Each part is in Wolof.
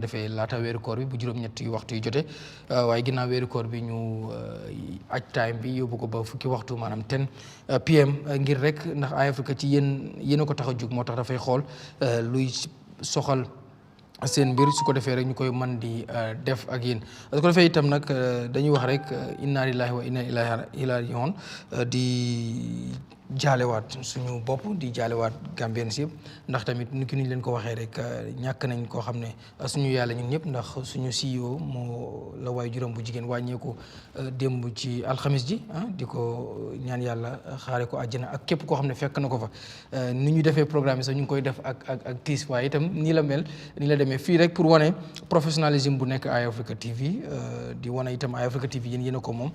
defee laata weeru koor bi bu juróom-ñetti waxtu yu jotee waaye ginnaaw weeru koor bi ñu aj time bi yóbbu ko ba fukki waxtu maanaam 10 PM ngir rek ndax Eyeafrica ci yéen a ko tax a jóg moo tax dafay xool luy soxal seen mbir su ko defee rek ñu koy mën di def ak yéen su ko defee itam nag dañuy wax rek inna lillahi wa inna ilayhi raji'un di jaalewaat suñu bopp di jaalewaat Gambien si yëpp ndax tamit ni ki ñu leen ko waxee rek ñàkk nañ koo xam ne suñu yàlla ñun ñëpp ndax suñu CEO moo la waay juróom bu jigéen wàññeeku démb ci alxamis ji di ko ñaan yàlla xaare ko àjjana ak képp koo xam ne fekk na ko fa ni ñu defee programme yi sax ñu ngi koy def ak tiis waaye itam nii la mel nii la demee fii rek pour wane professionnalisme bu nekk Eyeafrica TV di wane itam Eyeafrica TV yéen a ko moom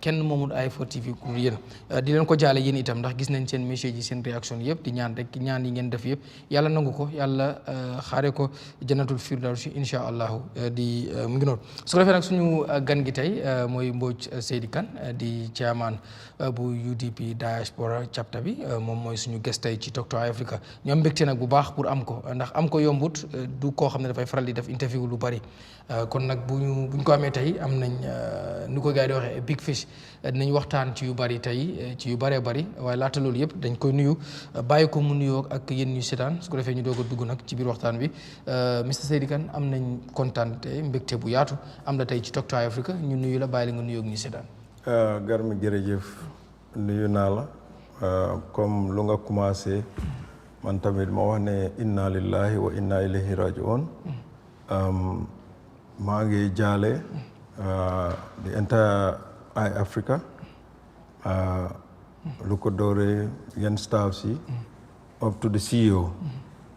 kenn moomul Eyeafrica TV ku yéen di leen ko jaale yéen itam ndax gis nañ seen message yi seen réaction yëpp di ñaan rek ñaan yi ngeen def yëpp yàlla nangu ko yàlla xaare ko jannatul firdawsi insha allahu di mu ngi noonu su ko defee nag suñu gan gi tey mooy Mbodge Saidykhan di chairman bu UDP Diaspora chapter bi moom mooy suñu guest tey ci Talk to Eyeafrica ñu am mbégte nag bu baax pour am ko ndax am ko yombut du koo xam ne dafay faral di def interview lu bari kon nag buñ ko amee tey am nañ ni ko gars yi di waxee big fish dinañ waxtaan ci yu bari tey ci yu bëree bari waaye laata loolu yëpp dañ koy nuyu bàyyi ko mu nuyoo ak yéen ñu seetaan su ko defee ñu doog a dugg nag ci biir waxtaan bi Mr Saidykhan am nañ kontaan tey mbégte bu yaatu am la tey ci Talk to Eyeafrica ñu nuyu la bàyyi la nga nuyoo ak ñu seetaan. Garmi jërëjëf nuyu naa la comme lu nga commencé man tamit ma wax ne inna lillahi wa inna ilayhi raji'un maa ngi jaale the entire Eyeafrica lu ko dooree yenn staff si up to the CEO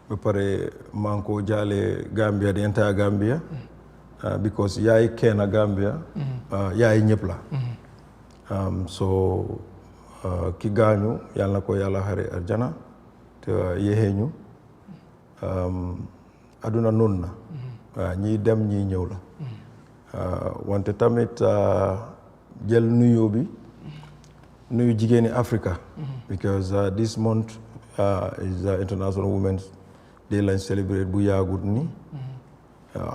ba pare maa ngi ko jaale Gambia the entire Gambia because yaay kenn Gambia yaay ñëpp la so ki gaañu yàlla na ko yàlla xare aljana te yéexee ñu aduna noonu na waaw ñii dem ñii ñëw la wante tamit jël nuyoo bi nuyu jigéeni Africa because this month is International Women's Day lañ celebrate bu yaagut ni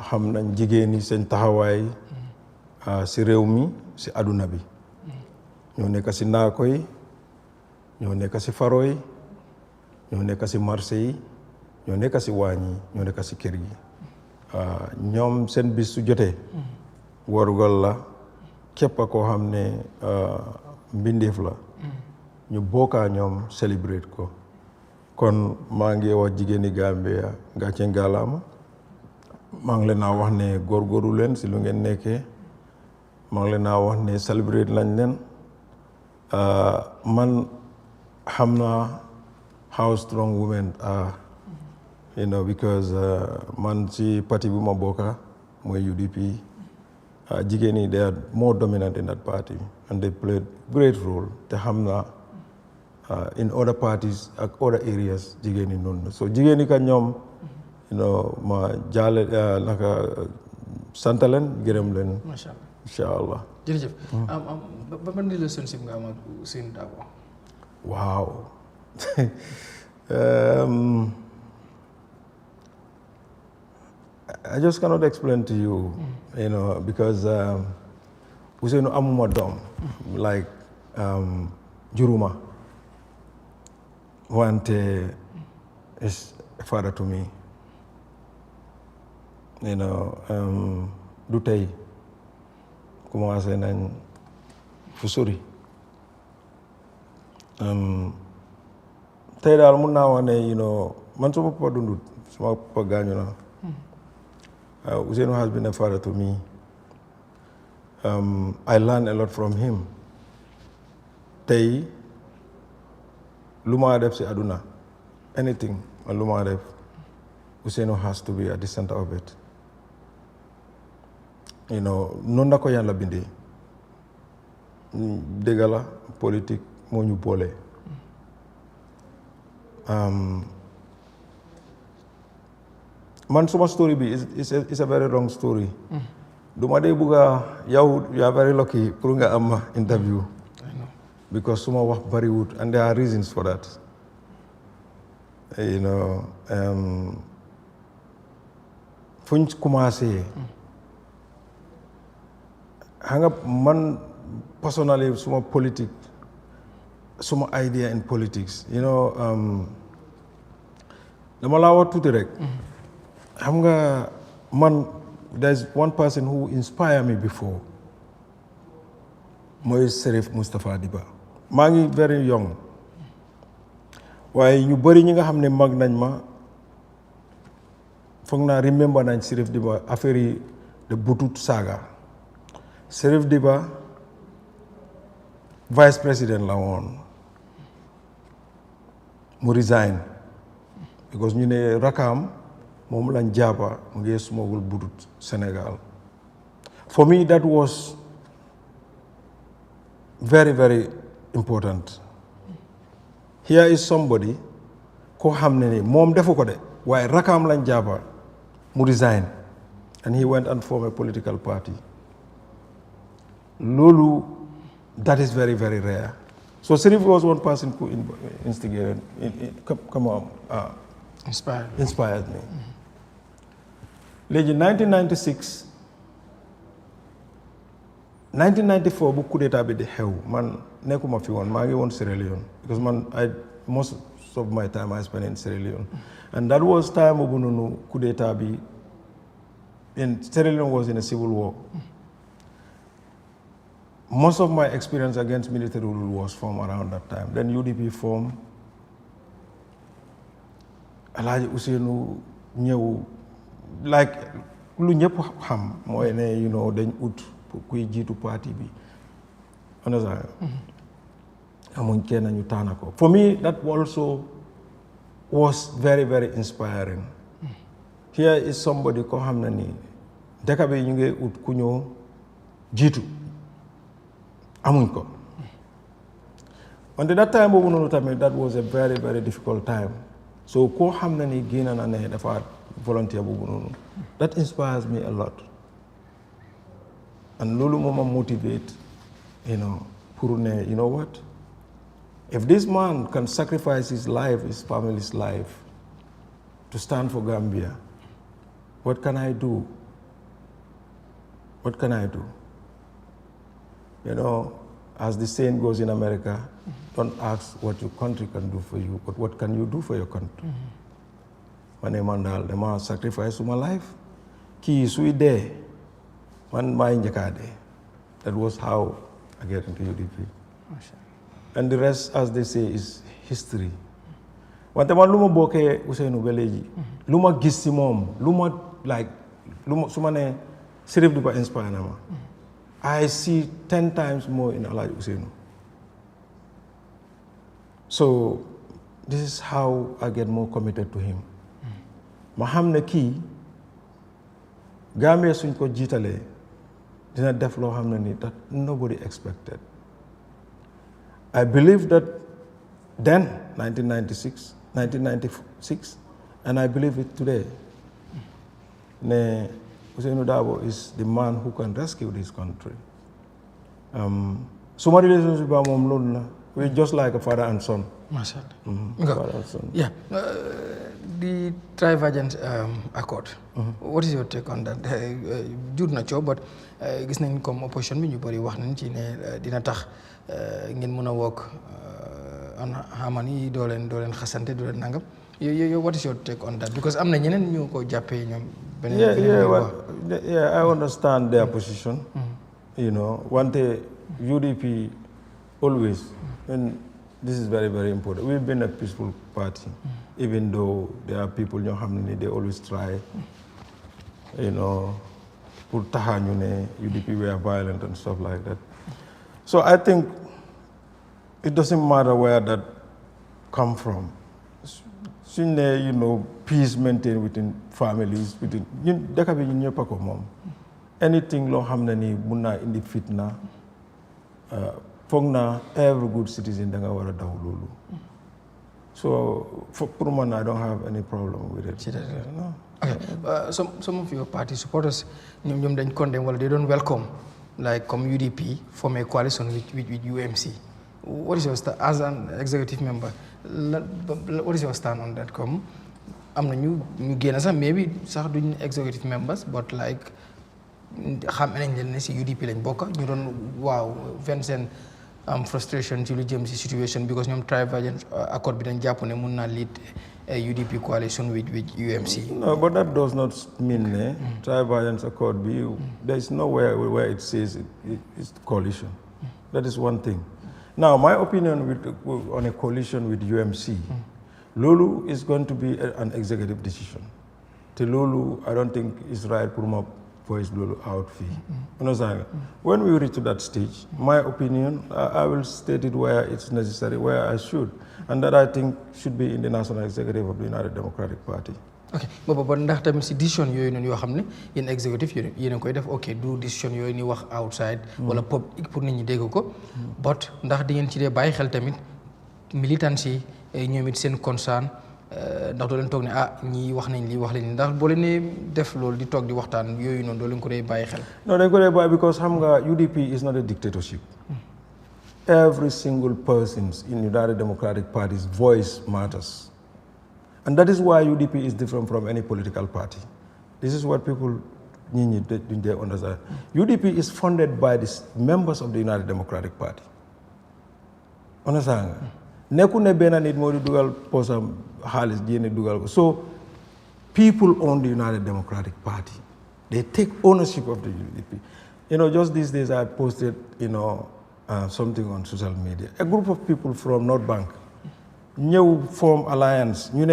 xam nañ jigéen ñi seen taxawaay si réew mi si aduna bi ñoo nekk si naako yi ñoo nekk si faro yi ñoo nekk si marché yi ñoo nekk si waañ yi ñoo nekk si kër yi ñoom seen bis su jotee warugal la képp koo xam ne mbindeef la ñu bokkaa ñoom celebrate ko kon maa ngi wax jigéeni Gambia gàcce ngalaama maa ngi leen a wax ne góorgóorlu leen si lu ngeen nekkee maa ngi leen a wax ne celebrate lañ leen man xam naa how strong women are because man ci parti bu ma bokka mooy UDP jigéen ñi they are more dominant in that party and they played great role te xam naa in other parties ak other areas jigéen ñi noonu so jigéen ñi ka ñoom ma jaale naka sant leen gërëm leen incha allah jërëjëf ba ban relationship nga am ak Ousainou Darboe waaw I just cannot explain to you, because Ousainou amuma doom like juruma wante is a father to me du tey commencé nañ fu sori tey daal mun naa wax ne man suma papa dundut suma papa gaañu na Ousainou has been a father to me. I learned a lot from him. Tey lu ma def si aduna anything lu ma def Ousainou has to be at the center of it. Noonu la ko yàlla bindee dëgg la politique moo ñu boole. Man suma story bi is a very long story. Duma dee bugga yow you are very lucky pour nga am interview. Because suma wax bariwut and there are reasons for that. fuñ commencé xam nga man personally suma politique suma idea in politics you know dama laa wax tuuti rek xam nga man there's one person who inspired me before mooy Serif Mustapha Diba maa ngi very young waaye ñu bëri ñi nga xam ne mag nañ ma foog naa remember nañ Serif Diba affaire yi de butut saaga Serif Diba vice président la woon mu resign because ñu ne rakam moom lañ jàppa mu ngi smuggle butut Sénégal for me that was very very important here is somebody koo xam ne ni moom defu ko de waaye rakam lañ jàppa mu resign and he went and formed a political party loolu that is very very rare so Serif was one person who instigated inspired me léegi 1996 1994 bu coup d'état bi di xew man nekkuma fi woon maa ngi woon Sierra Leone because man most of my time I spent in Sierra Leone and that was time boobu noonu coup d'état bi in Sierra Leone was in a civil war most of my experience against military rule was from around that time then UDP formed Alhaji Ousainou ñëw like lu ñëpp xam mooy ne you know dañ ut kuy jiitu parti bi understand amuñ kenn ñu tànn ko for me that also was very very inspiring here is somebody ko xam na ni dëkk bi ñu ngi ut ku ñëw jiitu amuñ ko wante that time boobu noonu tamit that was a very very difficult time so koo xam na ni génn na ne dafa volunteer boobu noonu that inspires me a lot and loolu moo ma motivate you know pour ne you know what if this man can sacrifice his life his family's life to stand for Gambia what can I do you know as the saying goes in America don't ask what your country can do for you but what can you do for your country ma ne man daal dama sacrifice suma life kii suy dee man maay njëkkaa dee that was how I get into UDP and the rest as they say is history wante man lu ma bokkee Ousainou ba léegi lu ma gis ci moom lu ma su ma ne Serif Diba inspire na ma I see 10 times more in Alhaji Ousainou so this is how I get more committed to him ma xam ne kii Gambia suñ ko jiitalee dina def loo xam ne ni that nobody expected I believe that then 1996 and I believe it today ne Ousainou Darboe is the man who can rescue this country suma relationship ba moom loolu la we just like a father and son mashallah father and son yeah the Trivergent Accord what is your take on that jur na coow but gis nañ comme opposition bi ñu bëri wax nañ ci ne dina tax ngeen mën a wokk on harmony doo leen xasante doo leen nangam yow what is your take on that because am na ñeneen ñu ko jàppee ñoom I understand their position you know wante UDP always and this is very very important we've been a peaceful party even though there are people ñoo xam ne they always try you know pour taxa ñu ne UDP were violent and stuff like that so I think it doesn't matter where that come from suñ ne you know peace maintained within families within ñun dëkk bi ñun ñëpp a ko moom anything loo xam ne ni mun naa indi fitna foog naa every good citizen da nga war a daw loolu so pour man I don't have any problem with it. No. Okay. Some of your party supporters ñoom dañ condemn wala they don't welcome like comme UDP form a coalition with UMC. What is your stand as an executive member? What is your stand on that? Comme am na ñu génn sax maybe sax duñ executive members but like xam nañ leen ne si UDP lañ bokk ñu doon waaw ven seen frustration ci lu jëm si situation because ñoom Tripartite Accord bi dañ jàpp ne mun naa lead UDP coalition with UMC. No, but that does not mean Tripartite Accord. There is nowhere where it says it's coalition. That is one thing. Now, my opinion on a coalition with UMC, Lulu is going to be an executive decision. To Lulu, I don't think it's right for my voice Lulu out fee. You know, when we reach to that stage, my opinion, I will state it where it's necessary, where I should. And that I think should be in the National Executive of the United Democratic Party. Okay, but ndax tamit si décision yooyu noonu yoo xam ne yéen executive yéen a koy def ok du décision yooyu ni wax outside wala public pour nit ñi dégg ko but ndax di ngeen ci dee bàyyi xel tamit militants yi ñoom it seen concern ndax doo leen toog ne ñii wax nañ lii wax leen ndax boo leen def loolu di toog di waxtaan yooyu noonu doo leen ko dee bàyyi xel. No, dañ ko dee bàyyi because xam nga UDP is not a dictatorship. Every single person's in United Democratic Party's voice matters. And that is why UDP is different from any political party. This is what people need to understand. UDP is funded by the members of the United Democratic Party. Understand? Nekune bena nit mo di dugal posam halis jeni dugal. So people own the United Democratic Party. They take ownership of the UDP. You know, just these days I posted, something on social media. A group of people from North Bank new form alliance. You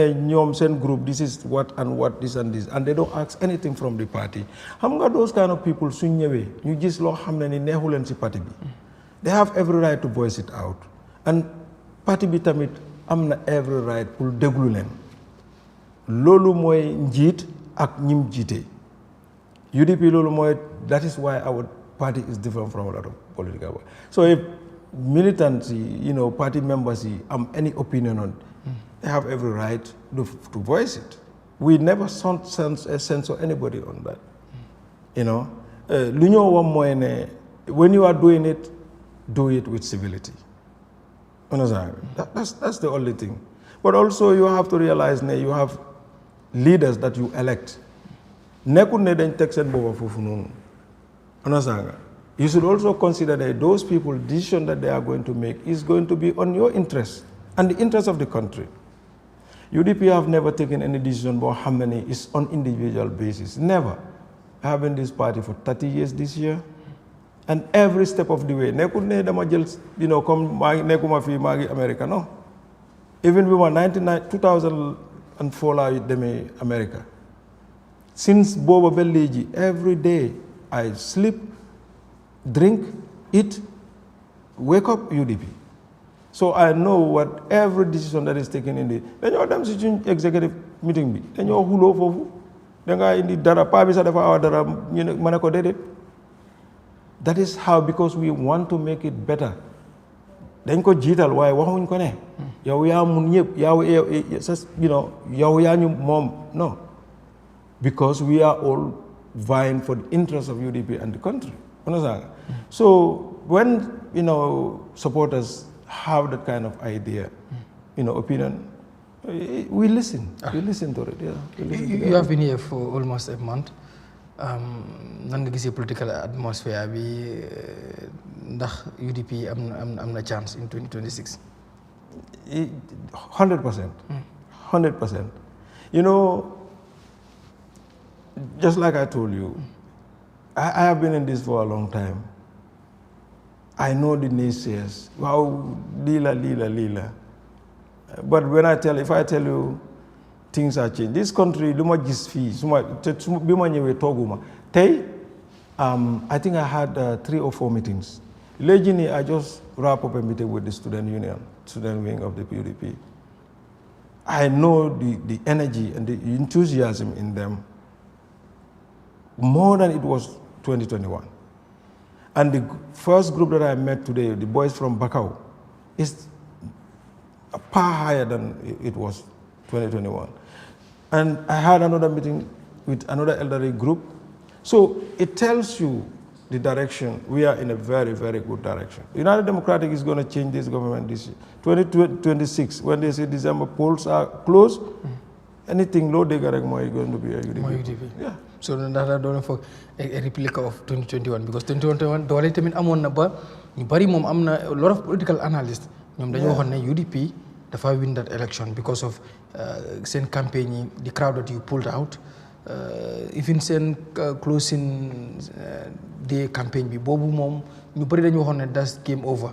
send group, this is what and what, this and this. And they don't ask anything from the party. Those kind of people, you just party. They have every right to voice it out. And party bitamit amna every right to déglu len. Lolu moy njit ak ñim jité. UDP lolu moy, that is why our party is different from a lot of political work. So if militants, party members have any opinion on, they have every right to voice it. We never censor anybody on that. When you are doing it, do it with civility. That's the only thing. But also you have to realize you have leaders that you elect. You should also consider that those people, decision that they are going to make is going to be on your interest and the interest of the country. UDP have never taken any decision about how many is on individual basis. Never. I have been in this party for 30 years this year. And every step of the way, America, no. Even we were 2004 in America. Since Boba Belleji, every day I sleep, drink, eat, wake up UDP. So I know what every decision that is taken in the executive meeting. Then you're hulo fofu. Then I in the dara pabisa defa awa dara manako did it. That is how, because we want to make it better. Then ko jital why waxuñ ko ne. Yow ya mun yeb yow ya ñu mom no. Because we are all vying for the interest of UDP and the country. So when supporters have that kind of idea, opinion, we listen. We listen to it. Yeah, you have been here for almost a month. Nan nga gisee political atmosphere bi ndax UDP am na chance in 2026. 100%. 100%. Just like I told you, I have been in this for a long time. I know the naysayers. Wow, lila. But if I tell you things are changed, this country, I think I had 3 or 4 meetings. Lately, I just wrap up a meeting with the student union, student wing of the UDP. I know the energy and the enthusiasm in them more than it was 2021. And the first group that I met today, the boys from Bakau, is a far higher than it was 2021. And I had another meeting with another elderly group. So it tells you the direction. We are in a very, very good direction. United Democratic is going to change this government this year. 2026, when they say December polls are closed, anything low dégg rek mooy going to be a UDP. Yeah. So ndax daa doon foog a replica of 2021 because 2021 doole tamit amoon na ba ñu bari moom am na a lot of political analysts ñoom dañu waxoon ne UDP dafa win that election because of seen campagne yi the crowd that you pulled out even seen closing day campagne bi boobu moom ñu bari dañu waxoon ne that's game over.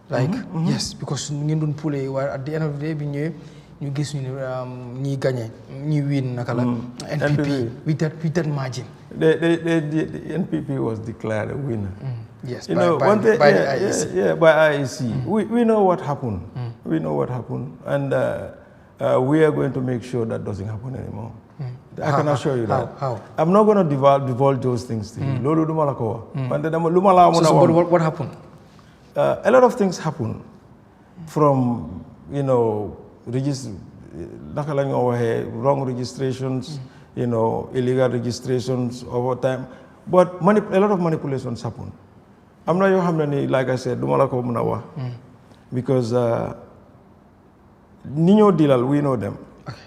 Like yes because ngeen doon pulle waaye at the end of the day bi ñëwee ñu gis ñu ne ñi gagné ñi win naka la NPP with that margin. The NPP was declared a winner. Yes, you by the IEC. Yeah, by IEC. We know what happened. We know what happened, and we are going to make sure that doesn't happen anymore. I can assure you that. How? I'm not going to divulge those things to you. Lolo duma la ko wax. So what happened? A lot of things happen from wrong registrations, illegal registrations over time. But a lot of manipulations happen. I'm not like I said, because Nino Dilal, we know them. Okay.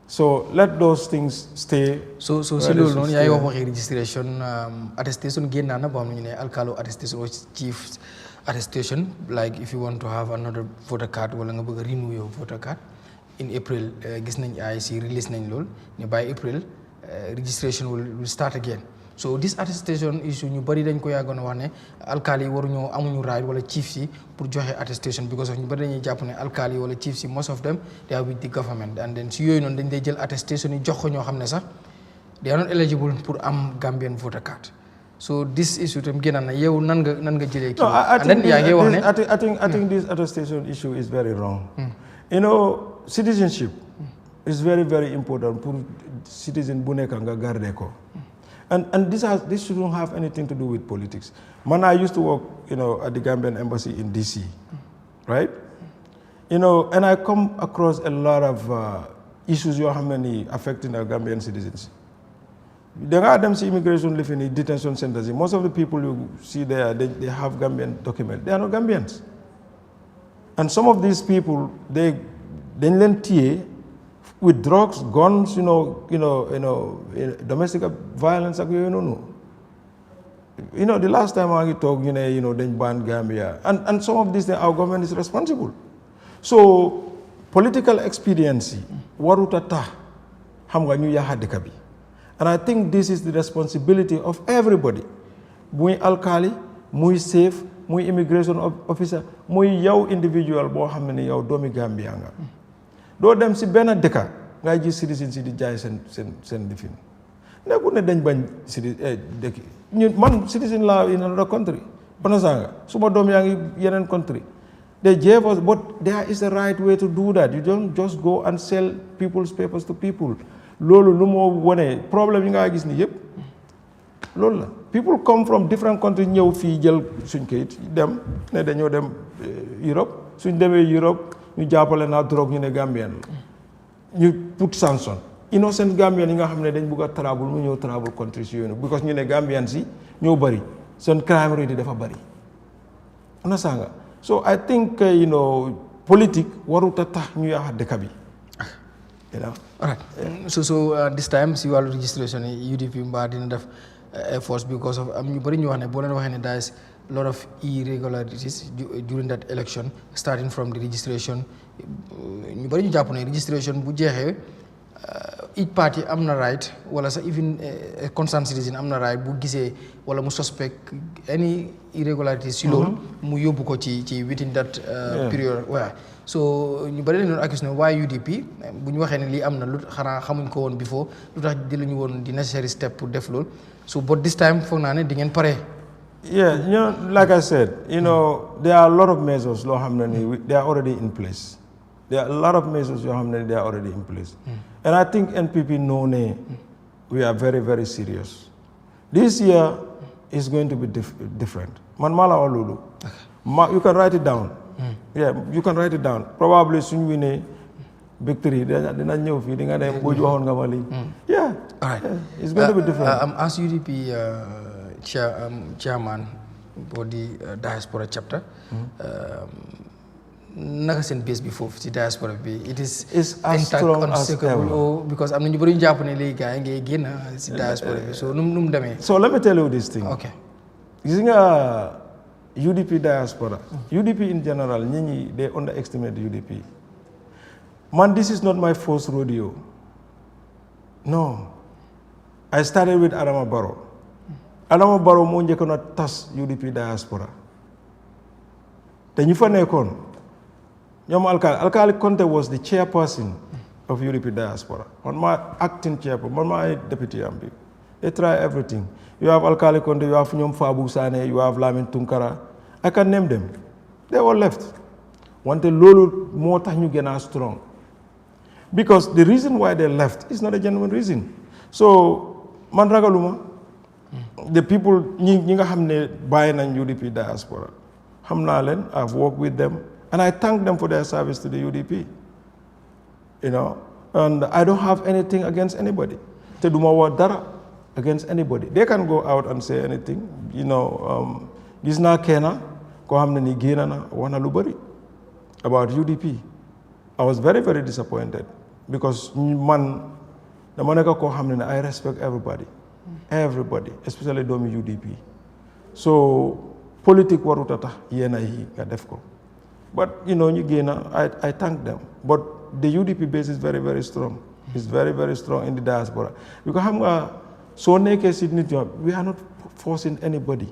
So let those things stay. So registration attestation again alkalo attestation or chief attestation, like if you want to have another voter card wala nga bëgg renew your voter card in April gis nañ IEC release nañ lool ne by April registration will start again. So this attestation issue ñu bari dañ ko yàggoon wax ne alkali waruñoo amuñu right wala chiefs yi pour joxe attestation because ñu bari dañuy jàpp ne alkali wala chiefs yi most of them they are with the government and then si yooyu noonu dañ day jël attestation yi jox ko ñoo xam ne sax they are not eligible pour am Gambian voter card. So this issue tam génn na yow nan nga jëlee kii. I think this attestation issue is very wrong. Citizenship is very, very important pour citizen bu nekk nga garder ko. And this shouldn't have anything to do with politics. Man, I used to work, at the Gambian embassy in DC, right? And I come across a lot of issues affecting our Gambian citizens. There are them see immigration living in detention centers. Most of the people you see there, they have Gambian documents. They are not Gambians. And some of these people, they learn TA with drugs, guns, domestic violence. The last time I talked, they banned Gambia. And some of these, our government is responsible. So, political expediency, warutata, hamga ñu yaha dekabi. And I think this is the responsibility of everybody. Muy alkali, muy safe, muy immigration officer, muy yow individual bo xamné yow doomi Gambia nga. Do dem ci ben dëkk nga gis citizen ci di jaay sen difin. Nekkul ne dañ bañ dëkk. Man citizen la in another country. Panasanga, suma doom yaangi yenen country. They gave us, but there is a right way to do that. You don't just go and sell people's papers to people. Lolo lumo wone problem yi nga gis ni yep lolo la people come from different countries ñew fi jël suñ kayit dem ne dañoo dem Europe suñ démé Europe ñu jappalé na drogue ñu ne Gambian ñu put sanction innocent Gambian yi nga xamné dañ bëgg travel mu ñew travel countries yoyu because ñu ne Gambian si ñoo bari sen crime rate dafa bari ana sanga so I think politique waruta tax ñu yaxa dëkk bi. All right. So this time, see all registration UDP mba dina def efforts because of ñu bari ñu wax ne bo leen waxee ne there is a lot of irregularities during that election starting from the registration ñu bari ñu jàpp ne registration bu jeexee each party am na right wala sax even a concerned citizen am na right bu gisee wala mu suspect any irregularities si loolu mu yóbbu ko ci within that period waaw so ñu bari leen doon accuse ne waaye UDP bu ñu waxee ne lii am na lu xanaa xamuñ ko woon before lu tax di lañu woon di necessary step pour def loolu so but this time foog naa ne di ngeen pare. Yeah, like I said, there are a lot of measures they are already in place. There are a lot of measures they are already in place. And I think NPP know we are very, very serious. This year is going to be different. Manmala Olulu. You can write it down. Yeah, you can write it down. Probably soon we need victory. Yeah. All right. It's going to be different. As UDP chairman for the Diaspora chapter, naka seen base bi foofu ci diaspora bi it is as strong as ever because am na ñu bëri ñu jàpp ne léegi gars yi ngay génn ci diaspora bi so nu mu demee. So let me tell you this thing. Okay. Gis nga UDP diaspora. UDP in general ñi they underestimate UDP. Man, this is not my first rodeo. No. I started with Adama Barrow. Adama Barrow moo njëkkoon a tas UDP diaspora. te ñu fa nekkoon ñoom Alkali Conte was the chairperson of UDP diaspora. Man maa acting chairperson, man maa deputy am bi. They try everything. You have Alkali Conte, you have ñoom Fabou Sané, you have Lamin Tunkara. I can name them. They all left. Wante loolu moo tax ñu gën a strong. Because the reason why they left is not a genuine reason. So man ragaluma. The people ñi nga xam ne bàyyi nañ UDP diaspora. Xam naa leen, I've worked with them, and I thank them for their service to the UDP. You know, and I don't have anything against anybody. Te duma wax dara against anybody. They can go out and say anything. You know, gis naa kenn koo xam ne ni génn na wax na lu bari about UDP. I was very, very disappointed because man, dama nekk koo xam ne I respect everybody. Everybody, especially doomi UDP. So politique waruta tax yéen yi nga def ko. But you know, ñu génn I thank them. But the UDP base is very, very strong. It's very, very strong in the diaspora. Because xam nga soo nekkee si nit ñi, we are not forcing anybody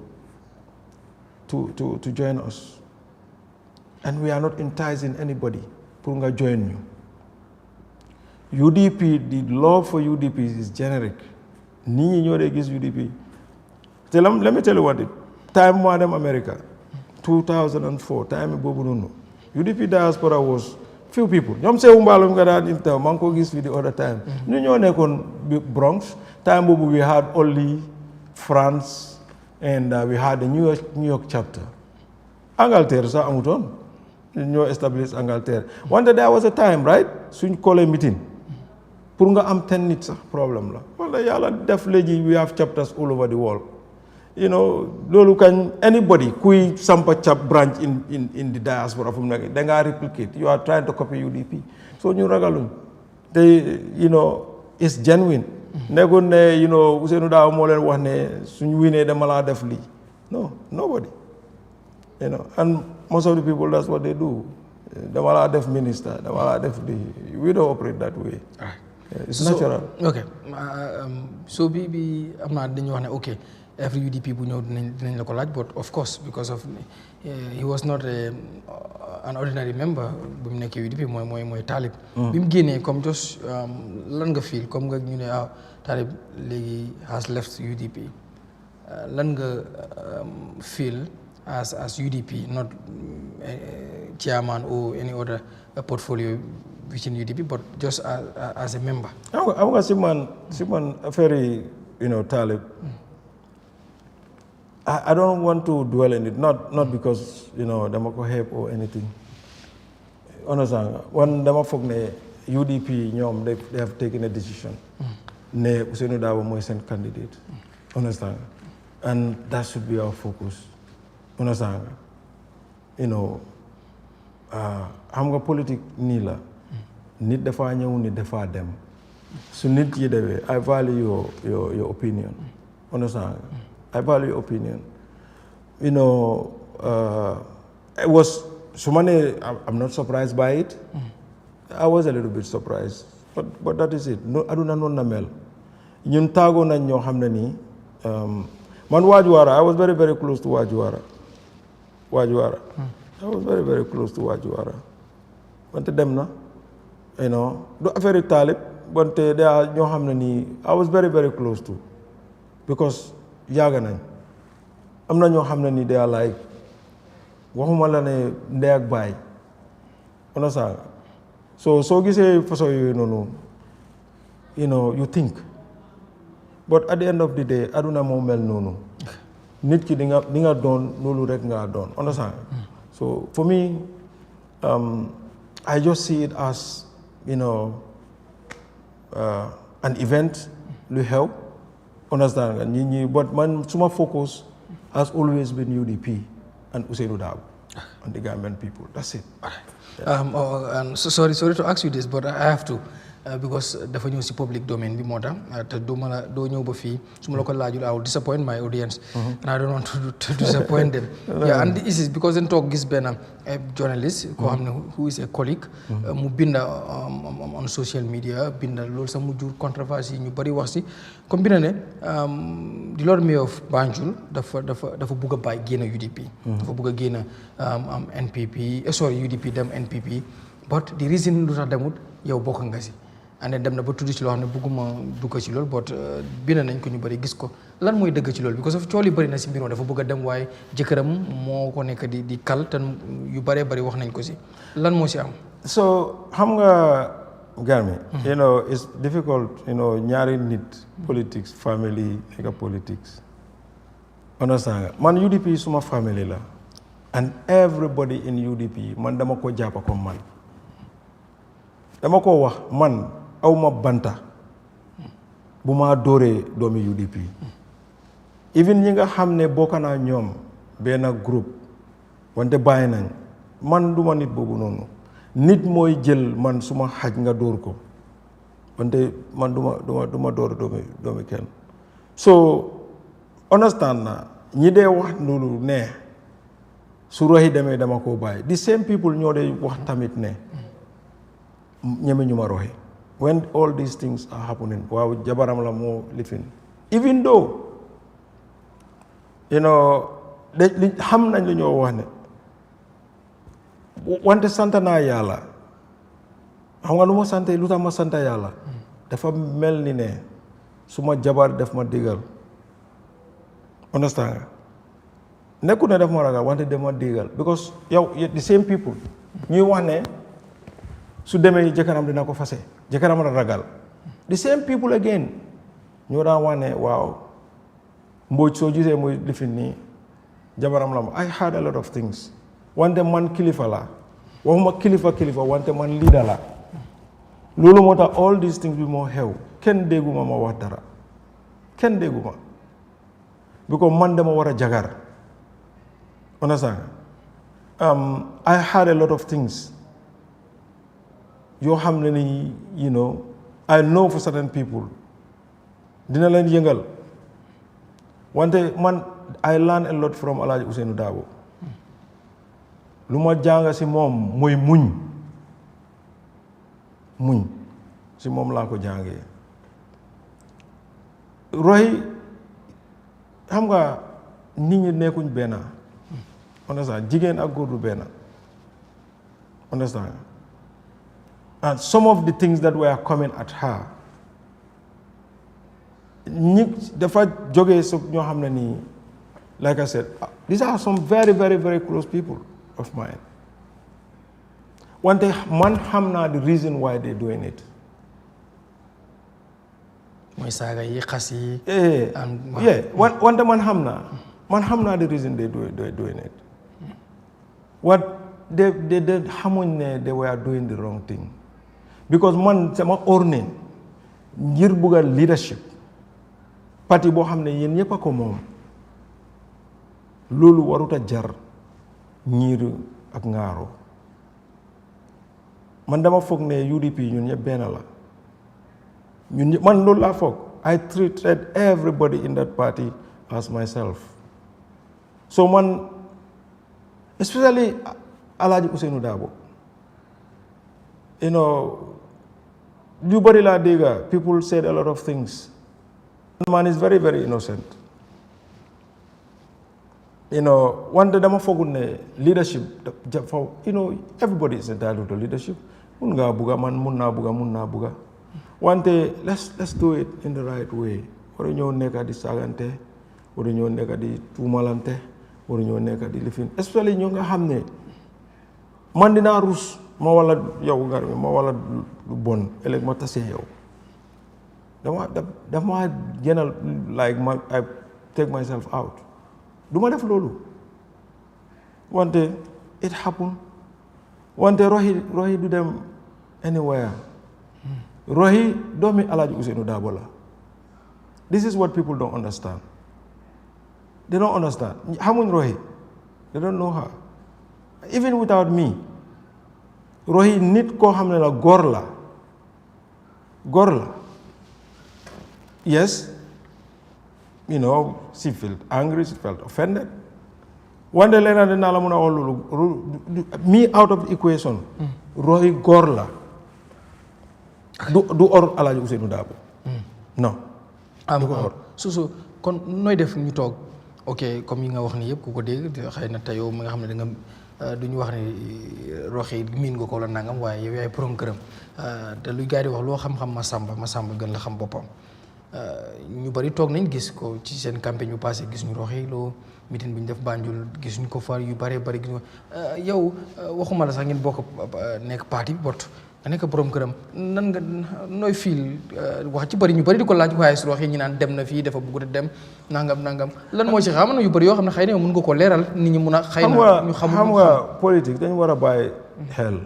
to join us. And we are not enticing anybody pour nga join ñu. UDP, the love for UDP is generic. Nit ñi ñoo dee gis UDP. Let me tell you what it. Time maa dem America 2004 time boobu noonu UDP diaspora was few people ñoom Seydou Mbalum nga daan interview maa ngi ko gis fi the other time ñu ñoo nekkoon Bronx time boobu we had only France and we had the New York chapter. Angleterre sax amutoon ñoo establish Angleterre wante there was a time right suñ callee meeting pour nga am 10 nit sax problème la wala yàlla def léegi we have chapters all over the world. You know, loolu can anybody kuy sampa chap branch in the diaspora fu mu nekk da ngaa replicate. You are trying to copy UDP. So ñu ragaluñ te you know it's genuine. Nekkoon ne you know Ousainou daaw moo leen wax ne suñu winee dama laa def lii. No, nobody. You know, and most of the people that's what they do. Dama laa def minister, dama laa def lii. We don't operate that way. It's natural. Okay. So bi am naa dañuy wax ne okay. Every UDP bu ñëw dinañ la ko laaj but of course because of he was not an ordinary member bu mu nekkee UDP mooy Talib bi mu génnee comme just lan nga feel comme nga ñu ne Talib léegi has left UDP lan nga feel as UDP not chairman or any other portfolio within UDP but just as a member. am nga si man affaire yi you know Talib I don't want to dwell in it, not because, you know, dama ko help or anything. Understand? When dama foog ne UDP ñoom they have taken a decision. Ne Ousainou Darboe mooy seen candidate. Understand? And that should be our focus. Understand? You know, xam nga politique nii la. Nit dafa ñëw nit dafa dem. So nit yi demee I value your opinion. Understand? I value your opinion. You know, it was, I'm not surprised by it. I was a little bit surprised. But that is it. No, aduna non na mel. Ñun taago nañ ñoo xam ne nii man Wajuwara, I was very, very close to Wajuwara. I was very, very close to Wajuwara. Wante dem na, you know, do affaire Talib, wante there are ñoo xam ne nii I was very, very close to. Because yàgg nañ am na ñoo xam ne ni they are like waxuma la ne ndey ak baay understand so soo gisee façon yooyu noonu you know you think but at the end of the day aduna moo mel noonu nit ki di nga doon loolu rek nga doon understand so for me I just see it as you know an event lu xew understand nga but man suma focus has always been UDP and Ousainou Darboe. on the Gambian people. That's it. And sorry to ask you this, but I have to. Because dafa ñëw si public domain bi moo tax te doo ñëw ba fii su ma la ko laajul I will disappoint my audience and I don't want to disappoint them. Yeah, and this is because dañ toog gis benn journalist koo xam ne who is a colleague mu binda on social media binda loolu sax mu jur controverse yi ñu bari wax si comme binda ne the Lord Mayor of Banjul dafa bugg a bàyyi génn UDP dafa bugg a génn NPP UDP dem NPP but the reason lu tax demut yow bokk nga si and dem na ba tudd ci loo xam ne bëgguma dugg ci loolu but bind nañ ko ñu bëri gis ko lan mooy dëgg ci loolu because of cool yi bëri na si mbir dafa bëgg a dem waaye jëkkëram moo ko nekk di kal te yu bëree bëri wax nañ ko si lan moo si am. So xam nga Garmi, it's difficult ñaari nit politics family nekk politics understand nga man UDP suma family la and everybody in UDP man dama ko jàppa comme man dama ko wax man awma banta bu ma dóoree doomi UDP even ñi nga xam ne bokk naa ñoom benn groupe wante bàyyi nañ man duma nit boobu noonu nit mooy jël man suma xaj nga dóor ko wante man duma dóor doomi kenn so understand na ñi dee wax loolu ne su Rohey demee dama koo bàyyi the same people ñoo dee wax tamit ne ñeme ñu ma Rohey when all these things are happening waaw jabaram la moo lifin even though li xam nañ li ñoo wax ne wante sant naa yàlla xam nga lu ma sant lu tax ma sant yàlla dafa mel ni ne su ma jabar def ma digal understand nga nekku ne def ma ragal wante def ma digal because yow the same people ñuy wax ne su demee jëkkëram dina ko fase jëkkëram la ragal the same people again ñoo daan wax ne waaw Mbodge soo gisee muy lifin nii jabaram la ma I heard a lot of things wante man kilifa la waxuma kilifa wante man leader la loolu moo tax all these things bi moo xew kenn dégguma ma wax dara kenn dégguma because man dama war a jagar understand I heard a lot of things yoo xam ne ni I know for certain people dina leen yëngal wante man I learn a lot from Alhaji Ousainou Darboe lu ma jàng si moom mooy muñ si moom laa ko jàngee Rohey xam nga nit ñi nekkuñ benn understand jigéen ak góor du benn understand and some of the things that were coming at her ñi dafa jógee su ñoo xam ne nii like I said these are some very very very close people of mine wante man xam naa the reason why they doing it mooy saaga yi xas yi wante man xam naa the reason they doing it what they xamuñ ne they were doing the wrong thing because man sama orne ngir bugga leadership parti boo xam ne yéen ñëpp a ko moom loolu warut a jar ñiir ak ŋaaro man dama foog ne UDP ñun ñëpp benn la ñun ñëpp man loolu laa foog I treated everybody in that party as myself so man especially Alhaji Ousainou Darboe yu bari laa dégga people said a lot of things man is very very innocent wante dama foogul ne leadership for everybody is entitled to leadership mun ngaa bugga man mun naa bugga wante let's do it in the right way waru ñoo nekka di saagante waru ñoo nekka di tuumalante waru ñoo nekka di lifin especially ñoo nga xam ne man dinaa rus ma wala yow Garmi ma wala lu bon ëllëg ma tasee yow dama gënal like I take myself out du ma def loolu wante it happen wante Rohey du dem anywhere Rohey doomi Alhaji Ousainou Darboe la this is what people don't understand they don't understand xamuñ Rohey they don't know her even without me Rohey nit koo xam ne la góor la yes she felt angry, she felt offended. One day later, me out of the equation. Rohey góor la du or Alaaji Ousainou Darboe non so kon nooy def ñu toog ok comme yi nga wax ni yëpp ku ko dégg xëy na tey yow mi nga xam ne da nga duñu wax ne Rohey miin nga ko la nangam waaye yow yaay borom këram te luy gars yi di wax loo xam-xam ma sàmba gën la xam boppam ñu bari toog nañ gis ko ci seen campagne bu passé gis ñu Rohey Lowe meeting bi ñu def Banjul gis ñu ko fa yu bari gis ñu yow waxuma la sax ngeen bokk nekk parti bi bot nga nekk borom këram nan nga nooy fiil wax ci bari ñu bari di ko laaj waaye su Rohey ñi naan dem na fii dafa bëgg a dem nangam lan moo ci xam na yu bari yoo xam ne xëy na yow mën nga ko leeral nit ñi mun a xëy na ñu xam nga politique dañu war a bàyyi xel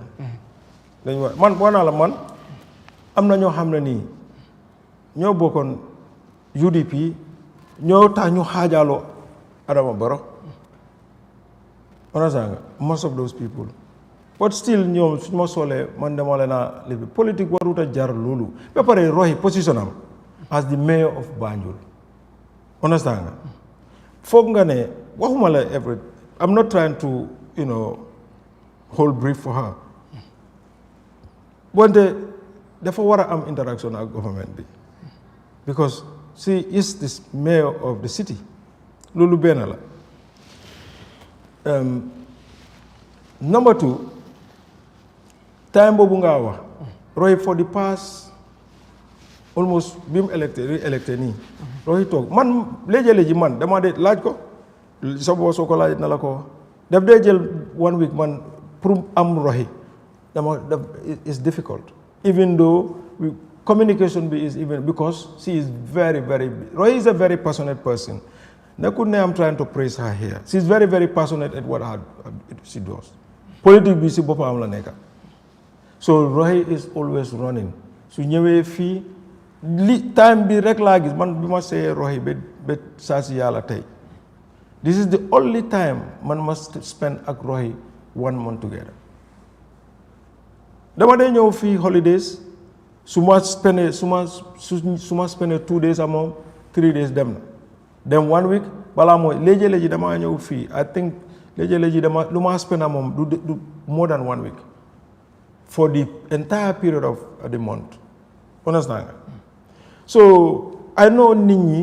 dañu war man boo naa la man am na ñoo xam ne nii ñoo bokkoon UDP ñoo tax ñu xaajaaloo Adama Barrow understand nga most of those people but still ñoom suñu ma soolee man dama leen a libi politique warut a jar loolu ba pare Rohey position am as the mayor of Banjul understand nga foog nga ne waxuma la every I'm not trying to hold brief for her wante dafa war a am interaction ak government bi because she is this mayor of the city loolu benn la number two time boobu nga wax Rohey for the past almost bi mu re-elected nii Rohey toog man léegi man dama de laaj ko sa boo soo ko laaj na la ko daf dee jël 1 week man pour am Rohey it's difficult even though communication is even because she is very Rohey is a very passionate person. I'm trying to praise her here. She's very passionate at what she does. Politics bi boppam la nekk. So Rohey is always running. su ñëwee fii time bi rek laa gis man bi ma see Rohey ba saa si yàlla tey. This is the only time man must spend ak Rohey 1 month together. Dama dee ñëw fii holidays. su ma spendee 2 days a moom 3 days dem na dem 1 week balaa mooy léegi damaa ñëw fii I think léegi dama lu ma spend a moom du more than 1 week for the entire period of the month understand nga so I know nit ñi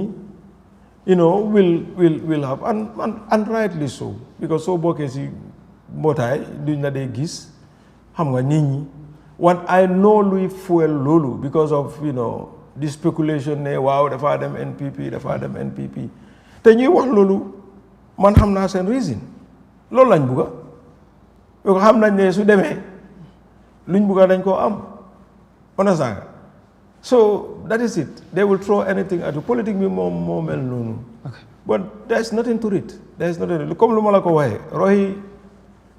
will have and rightly so because soo bokkee si mbootaay duñ la dee gis xam nga nit ñi when I know luy fuel loolu because of the speculation ne waaw dafa dem NPP te ñuy wax loolu man xam naa seen reason loolu lañ bugga yoo xam nañ ne su demee luñ bugga dañ koo am understand nga so that is it they will throw anything at you politique bi moo mel noonu but there is nothing to it comme lu ma la ko waxee Rohey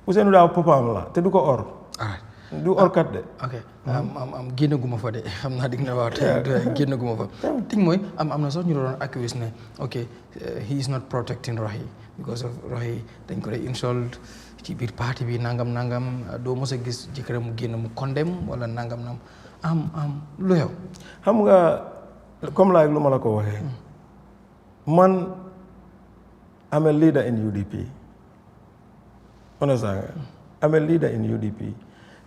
Ousainou Darboe papaam la te du ko or du orkat de. ok am génnaguma fa de xam naa dig na waaw te génnaguma fa. ting mooy am na sax ñu doon accuse ne ok he is not protecting Rohey because of Rohey dañ ko dee insult ci biir parti bi nangam doo mos a gis jëkkëram mu génn mu condemn wala nangam lu xew. xam nga comme lu ma la ko waxee man am a leader in UDP understand nga am a leader in UDP.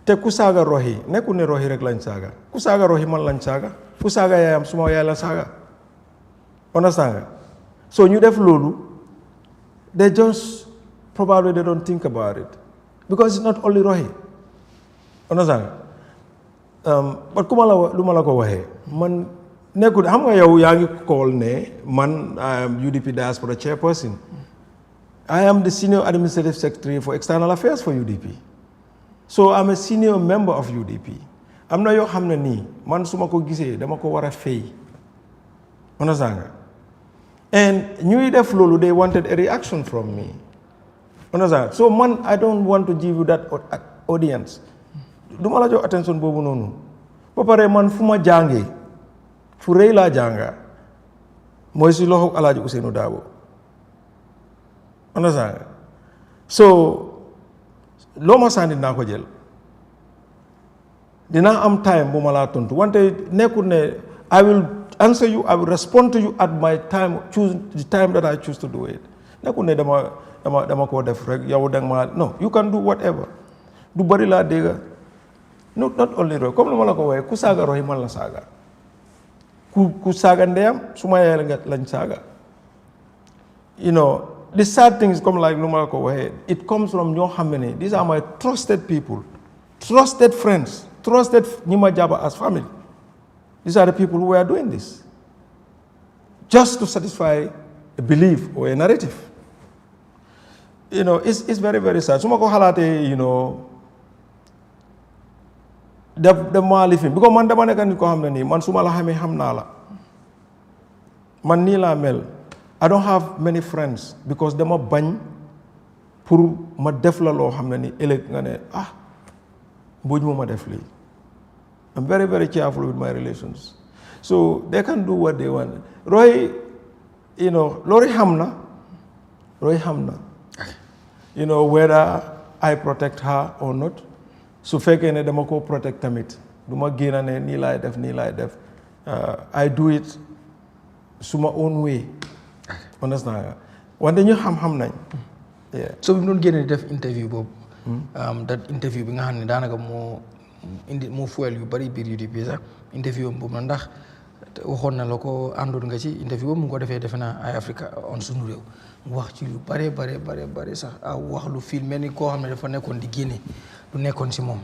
te ku saaga Rohey nekkul ne Rohey rek lañ saaga ku saaga Rohey man lañ saaga ku saaga yaayam suma yaay la saaga understand nga so ñu def loolu they just probably they don't think about it because it's not only Rohey understand nga but lu ma la ko waxee man nekkul xam nga yow yaa ngi call ne man I am UDP Diaspora chairperson I am the senior administrative secretary for external affairs for UDP. So I'm a senior member of UDP. am na yoo xam ne nii man su ma ko gisee dama ko war a fay understand nga and ñuy def loolu they wanted a reaction from me understand so man I don't want to give you that audience du ma la jox attention boobu noonu ba pare man fu ma jàngee fu rëy laa jànga mooy si loxo Alaaji Ousainou Darboe understand nga so loo ma sànni dinaa ko jël dinaa am time bu ma laa tontu wante nekkul ne I will answer you, I will respond to you at my time, choose the time that I choose to do it. Nekkul ne dama ko def rek yow dang ma no, you can do whatever. Du bari laa dégga not only Rohey comme lu ma la ko waxee ku saaga Rohey man la saaga ku saaga ndeyam su ma yaay nga lañ saaga. You know, the sad thing is come like lu ma la ko waxee it comes from ñoo xam ne these are my trusted people, trusted friends, trusted ñi ma jàpp as family. These are the people who are doing this just to satisfy a belief or a narrative. You know, it's very, very sad. Suma ko halate, you know, the ma lifin because man dama nekk nit ko xam ne nii man suma la xamee xam naa la man nii laa mel. I don't have many friends because dama bañ pour ma def la loo xam ne nii ëllëg nga ne Mbodge moo ma def lii. I'm very, very careful with my relations. So they can do what they want. Rohey, you know, Rohey hamna. You know, whether I protect her or not. So feke ne dama ko protect tamit. Duma gena ne ni lay def. I do it suma own way. Understand? Wante ñu xam nañ. Yeah. So bi doon génne def interview boobu. That interview bi nga xam ne daanaka moo fuel yu bari biir UDP sax interview boobu na ndax waxoon na la ko àndoon nga ci interview boobu mu ko defee defe naa Eyeafrica on sunu réew mu wax ci lu bare sax wax lu film mel ni koo xam ne dafa nekkoon di génne lu nekkoon si moom.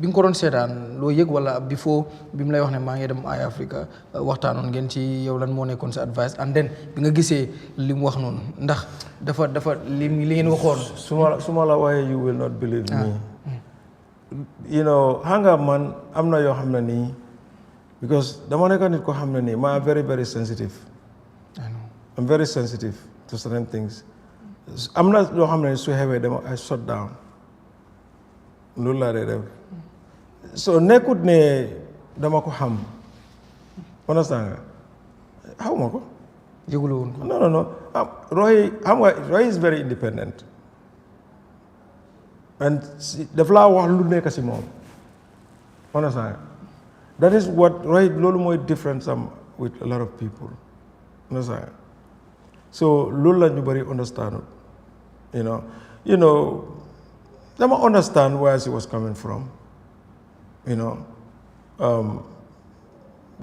bi nga ko doon seetaan loo yëg wala before bi mu lay wax ne maa ngi dem Eyeafrica waxtaanoon ngeen ci yow lan moo nekkoon sa advice and then bi nga gisee li mu wax noonu ndax dafa li ngeen waxoon. su ma la waxee you will not believe me. You know, hanga man am na yoo xam ne nii because dama nekk nit ko xam ne nii ma very, very sensitive. I know. I'm very sensitive to certain things. am na loo xam ne su xewee dama I shut down loolu laa dee def so nekkut ne dama ko xam understand nga xaw ma ko yëguloo woon ko non Rohey xam nga Rohey is very independent and daf laa wax lu nekk si moom understand nga that is what Rohey loolu mooy difference am with a lot of people understand nga so loolu la ñu bëri understand you know dama understand where she was coming from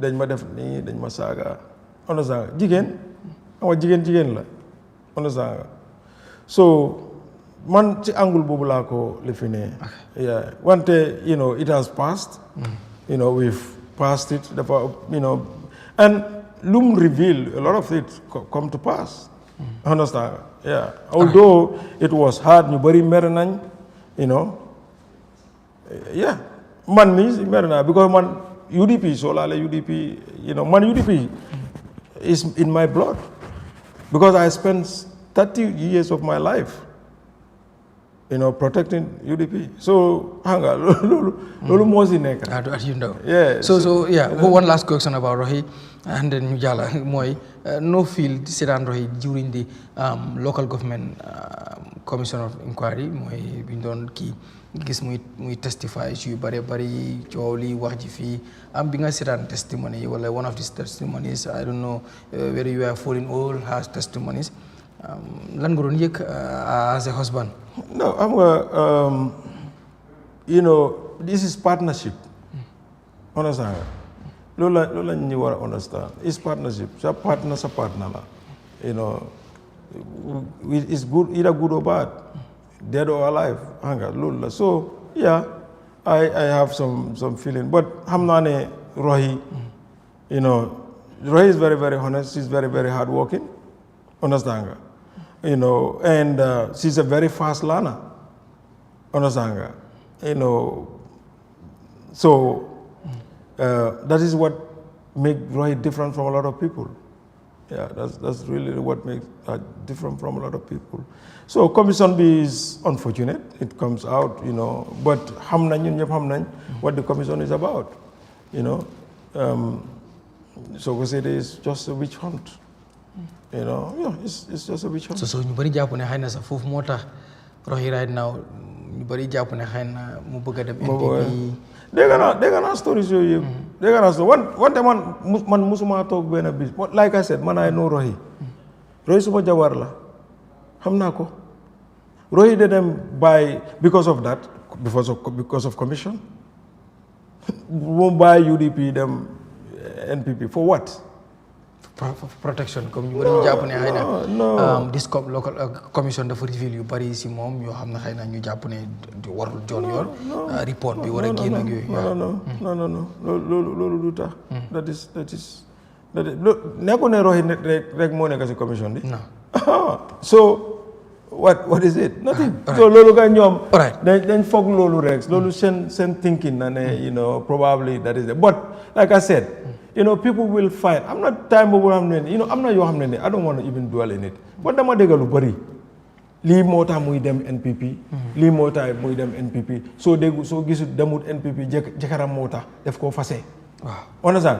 dañ ma def nii dañ ma saaga understand nga jigéen xam nga jigéen la understand nga so man ci angle boobu laa ko lifinee yeah wante it has passed we've passed it dafa and lum reveal a lot of it come to pass understand yeah although it was hard ñu bari mer nañ yeah man mi mer naa because man UDP soo laalee UDP man UDP is in my blood because I spent 30 years of my life protecting UDP so hanga loolu moo si nekk at you know yeah so yeah one last question about Rohey and then ñu jàlla mooy no field seetaan Rohey during the local government commission of inquiry mooy bi ñu doon kii gis muy testify yu bare bari coow li wax ji fii am bi nga seetaan testimony wala one of these testimonies I don't know whether you are following all her testimonies lan nga doon yëg as a husband no am nga this is partnership understand loolu la ñu war a understand is partnership sa partner la it's good either good or bad dead or alive hanga loolu la so yeah I have some feeling but xam naa ne Rohey Rohey is very very honest she's very very hard working understand nga and she's a very fast learner understand nga so that is what makes Rohey different from a lot of people yeah that's really what makes her different from a lot of people so commission B is unfortunate it comes out but xam nañ ñun ñëpp xam nañ what the commission is about so ko say is just a witch hunt yeah it's just a witch hunt so ñu bari jàpp ne xëy na sax foofu moo tax Rohey right now ñu bari jàpp ne xëy na mu bëgg a dem NPP. dégg naa stories yooyu yëpp. dégg naa so wante man musuma toog benn bis like I said man I know Rohey. Rohey suma jabar la xam naa ko. Rohey de dem bàyyi because of that because of commission. Moom bàyyi UDP dem NPP for what? Protection comme ñu bari ñu jàpp ne xëy na this local commission dafa reveal yu bari si moom yoo xam ne xëy na ñu jàpp ne warul joon yoon report bi war a génn ak yooyu. non loolu du tax. that is nekku ne Rohey rek moo nekk si commission bi. so what is it? Nothing. So loolu ga ñoom. dañ foog loolu rek loolu seen thinking na ne probably that is it but like I said. People will fight. I'm not time boobu xam ne am na yoo xam ne I don't want to even dwell in it. But dama dégg lu bëri. lii moo tax muy dem NPP. lii moo tax muy dem NPP soo gisul demut NPP jëkkëram moo tax def koo fase. waaw understand.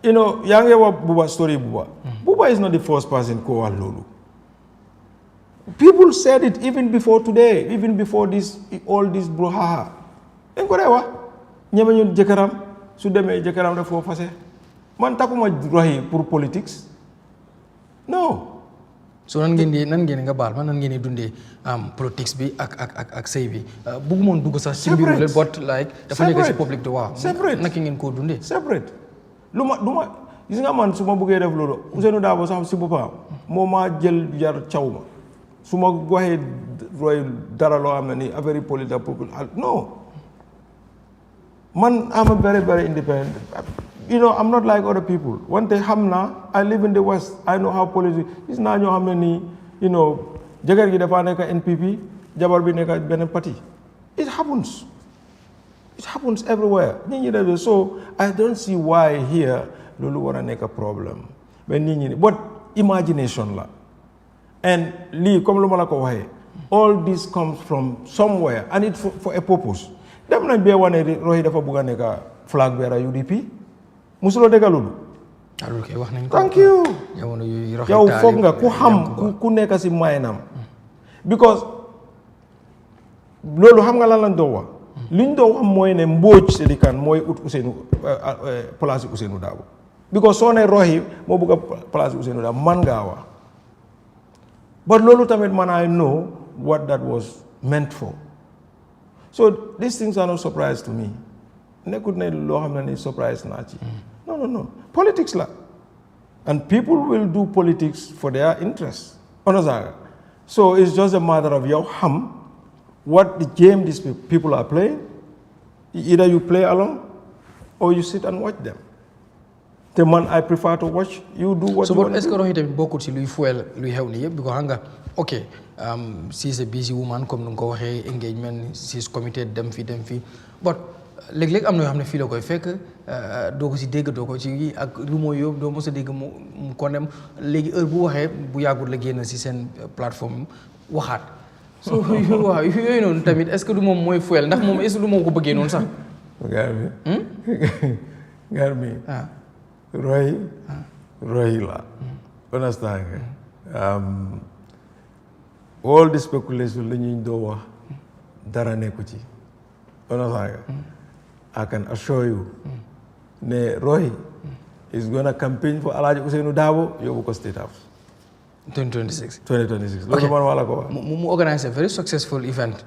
yaa ngi wax Buba story Buba. Buba is not the first person koo wax loolu. People said it even before today, even before all this brouhaha. dañ ko dee wax ñeme ñu jëkkëram su demee jëkkëram def koo fase. Man takuma Rohey pour politics no. so nan ngeen nga baal ma nan ngeen di dundee politics bi ak sëy bi bëggumoon dugg sax si mbiru la but like dafa nekk si public de waaw naka ngeen koo dundee separate lu ma gis nga man su ma bëggee def loolu Ousainou Darboe sax si boppam moo maa jël yar caw ma su ma waxee Rohey dara loo xam ne ni affaire politique no man am a very very independent. I'm not like other people. One day, I live in the West. I know how politics is. Now, how many, jagar gi dafa neka NPP, jabar bi neka benen party. It happens. It happens everywhere. So I don't see why here lolu wara neka problem. But imagination la. And li comme lu mala ko waxe, all this comes from somewhere and it's for a purpose. Dem nañ be wane Rohey dafa buga neka flag bearer UDP. Musulo dégg loolu. alors que wax nañ ko. thank you. yow foog nga ku xam ku nekk si maynam. because loolu xam nga lan lañ doon wax. liñ doon wax mooy ne Mbodge Saidykhan mooy ut Ousainou place Ousainou Darboe. because soo ne Rohey moo bëgg a place Ousainou Darboe man ngaa wax. but loolu tamit man I know what that was meant for. so these things are no surprise to me. Nekkut ne loo xam ne ni surprise naa ci. No. Politics la. And people will do politics for their interests. Understand? So it's just a matter of yow xam what the game these people are playing. Either you play along or you sit and watch them. The man I prefer to watch, you do what you want to do. So, but est-ce que Rohey tamit bokkul ci luy fuel luy xew ni yëpp because xam nga ok she's a busy woman comme nu nga ko waxee engagement she's committed dem fi but léeg-léeg am na yoo xam ne fii la koy fekk doo ko si dégg doo ko ci ak lu mooy yóbbu doo mos a dégg mu ko dem léegi heure bu waxee bu yàggul la génn si seen plateforme waxaat so waaw yooyu noonu tamit est-ce que du moom mooy fuel ndax moom est-ce que du moom ko bëggee noonu sax. Gar mi Rohey la understand nga all the speculation la ñuy doo wax dara nekku ci understand nga I can assure you ne Rohey is going to campaign for Alhaji Ousainou Darboe yóbbu ko State House 2026. Loolu man wala ko wax. Mu organise a very successful event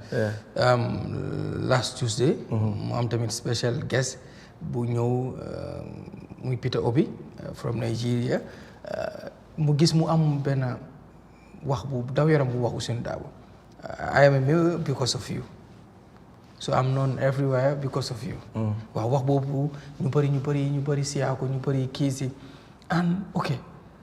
last Tuesday. Mu am tamit special guest bu ñëw muy Peter Obi from Nigeria mu gis mu am benn wax bu daw yaram bu wax Ousainou Darboe I am a mayor because of you. So I'm known everywhere because of you. waaw wax boobu ñu bëri siyaa ko ñu bëri kii si and ok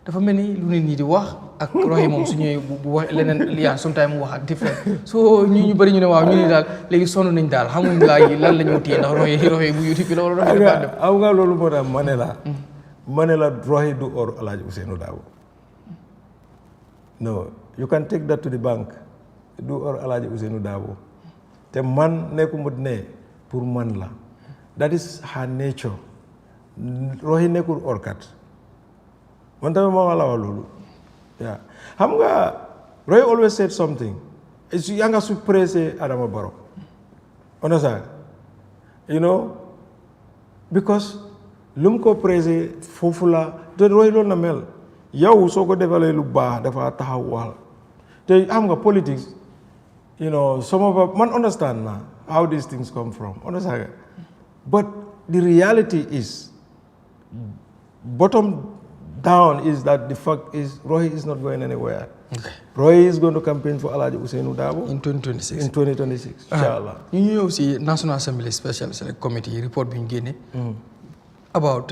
dafa mel ni lu nit ñi di wax ak Rohey moom su ñëwee bu wax leneen liyaa sometimes mu wax ak different so ñu bëri ñu ne waaw ñu ne daal léegi sonn nañ daal xamuñ laa lan la ñu téye ndax Rohey bu yuti fi la wala Rohey dafa dem. aw nga loolu moo tax ma ne la Rohey du or Alhaji Ousainou Darboe no you can take that to the bank du or Alhaji Ousainou Darboe te man nekkumut ne pour man la that is her nature Rohey nekkul orkat man tamit ma la wax loolu yeah xam nga Rohey always said something yaa nga su pressé Adama Barrow understand you know because lu mu ko praisé foofu la te roy loolu na mel yow soo ko defalee lu baax dafa taxaw wax te xam nga politics you know some of us man understand na how these things come from understand but the reality is bottom down is that the fact is Rohey is not going anywhere. Okay. Rohey is going to campaign for Alhaji Ousainou Darboe in 2026. In 2026, inshallah. You know, see National Assembly Special Select Committee report being given about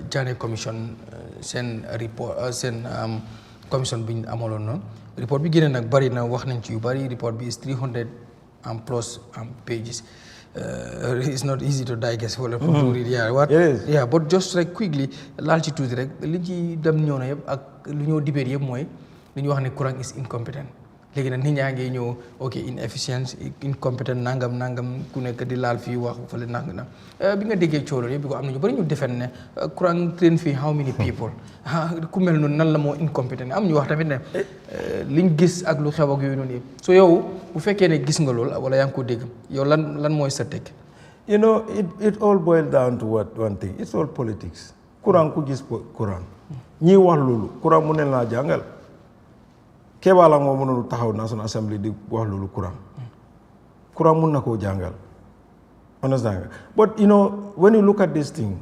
Jammeh Commission send report send commission being amalon non report bi génne nag bari na wax nañ ci yu bari report bi is 300 plus pages. It's not easy to digest wala pour to read yeah but just like quickly laal ci tuuti rek li ci dem ñëw na yëpp ak lu ñoo dibéer yëpp mooy li ñu wax ne courant is incompetent léegi nag nit ñaa ngi ñëw ok inefficient incompetent nangam ku nekk di laal fii wax fële nangam bi nga déggee coolo yëpp bi ko am na ñu bëri ñu defen ne courant train fii how many people ku mel noonu nan la moo incompetent am ñu wax tamit ne liñ gis ak lu xew ak yooyu noonu yëpp so yow bu fekkee ne gis nga lool wala yaa ngi ko dégg yow lan mooy sa teg you know it all boils down to one thing it's all politics courant ku gis courant ñii wax loolu courant mu ne laa jàngal Keba la moo mënul taxaw National Assembly di wax loolu courant mun na koo jàngal understand but you know when you look at this thing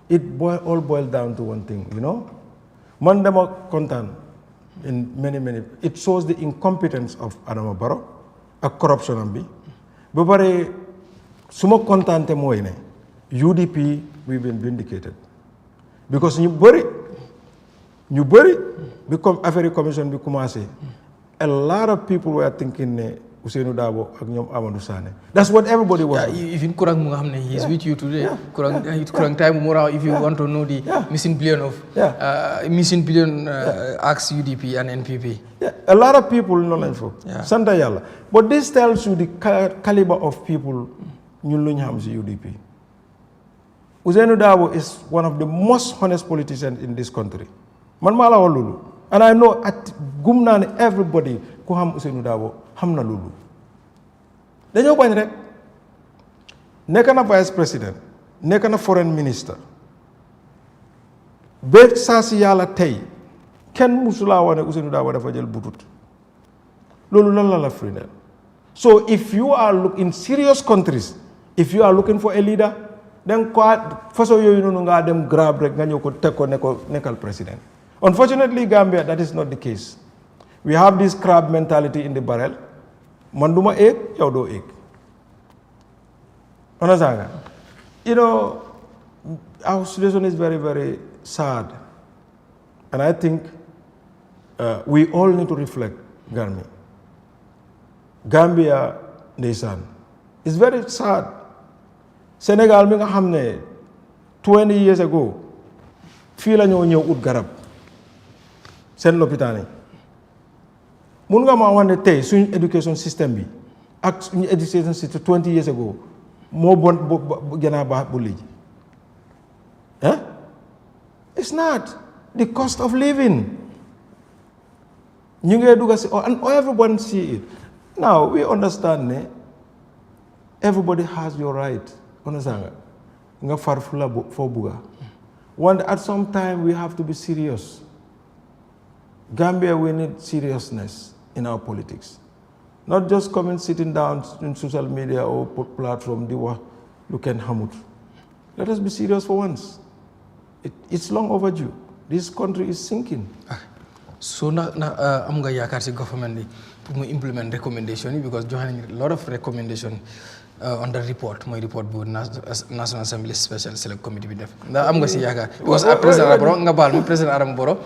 it all boils down to one thing you know man dama kontaan in many it shows the incompetence of Adama Barrow ak corruption am bi ba pare su ma kontaante mooy ne UDP we've been vindicated because ñu bëri bi comme affaire commission bi commencé a lot of people were thinking ne Ousainou Darboe ak ñoom Amadou Sané that's what everybody was even Kurang mu nga xam ne he is with you today Kurang time mu raw if you want to know the missing billion acts UDP and NPP a lot of people noonu lañ foofu sant yàlla but this tells you the caliber of people ñun lu ñu xam si UDP Ousainou Darboe is one of the most honest politicians in this country man maa la wax loolu and I know gum naa ne everybody ku xam Ousainou Darboe xam na loolu dañoo bañ rek nekk na vice président nekk na foreign minister ba saa si yàlla tey kenn musulaa wax ne Ousainou Darboe dafa jël butut loolu lan la firndeel so if you are in serious countries if you are looking for a leader then ko façon yooyu noonu ngaa dem grab rek nga ñëw ko teg ko ne ko nekkal président unfortunately Gambia that is not the case we have this crab mentality in the barrel man duma egg yow doo egg understand nga you know our situation is very sad and I think we all need to reflect Gambia ndeysaan it's very sad Sénégal mi nga xam ne 20 years ago fii la ñoo ñëw ut garab seen lopitaan yi mun nga maa wax ne tey suñu education system bi ak suñu education system 20 years ago moo bon gën a baax bu léegi it's not the cost of living ñu ngee dugga si and everyone see it now we understand ne everybody has your right understand nga far fu la foo bugga one at some time we have to be serious Gambia we need seriousness in our politics not just sitting down in social media or platform di wax lu kenn xamut let us be serious for once it's long overdue this country is sinking so na am nga yaakaar si government bi pour mu implement recommendation yi because joxe nañ a lot of recommendation on the report mooy report bu National Assembly Special Select Committee bi def ndax am nga si yaakaar because président Adama Barrow nga baal ma président Adama Barrow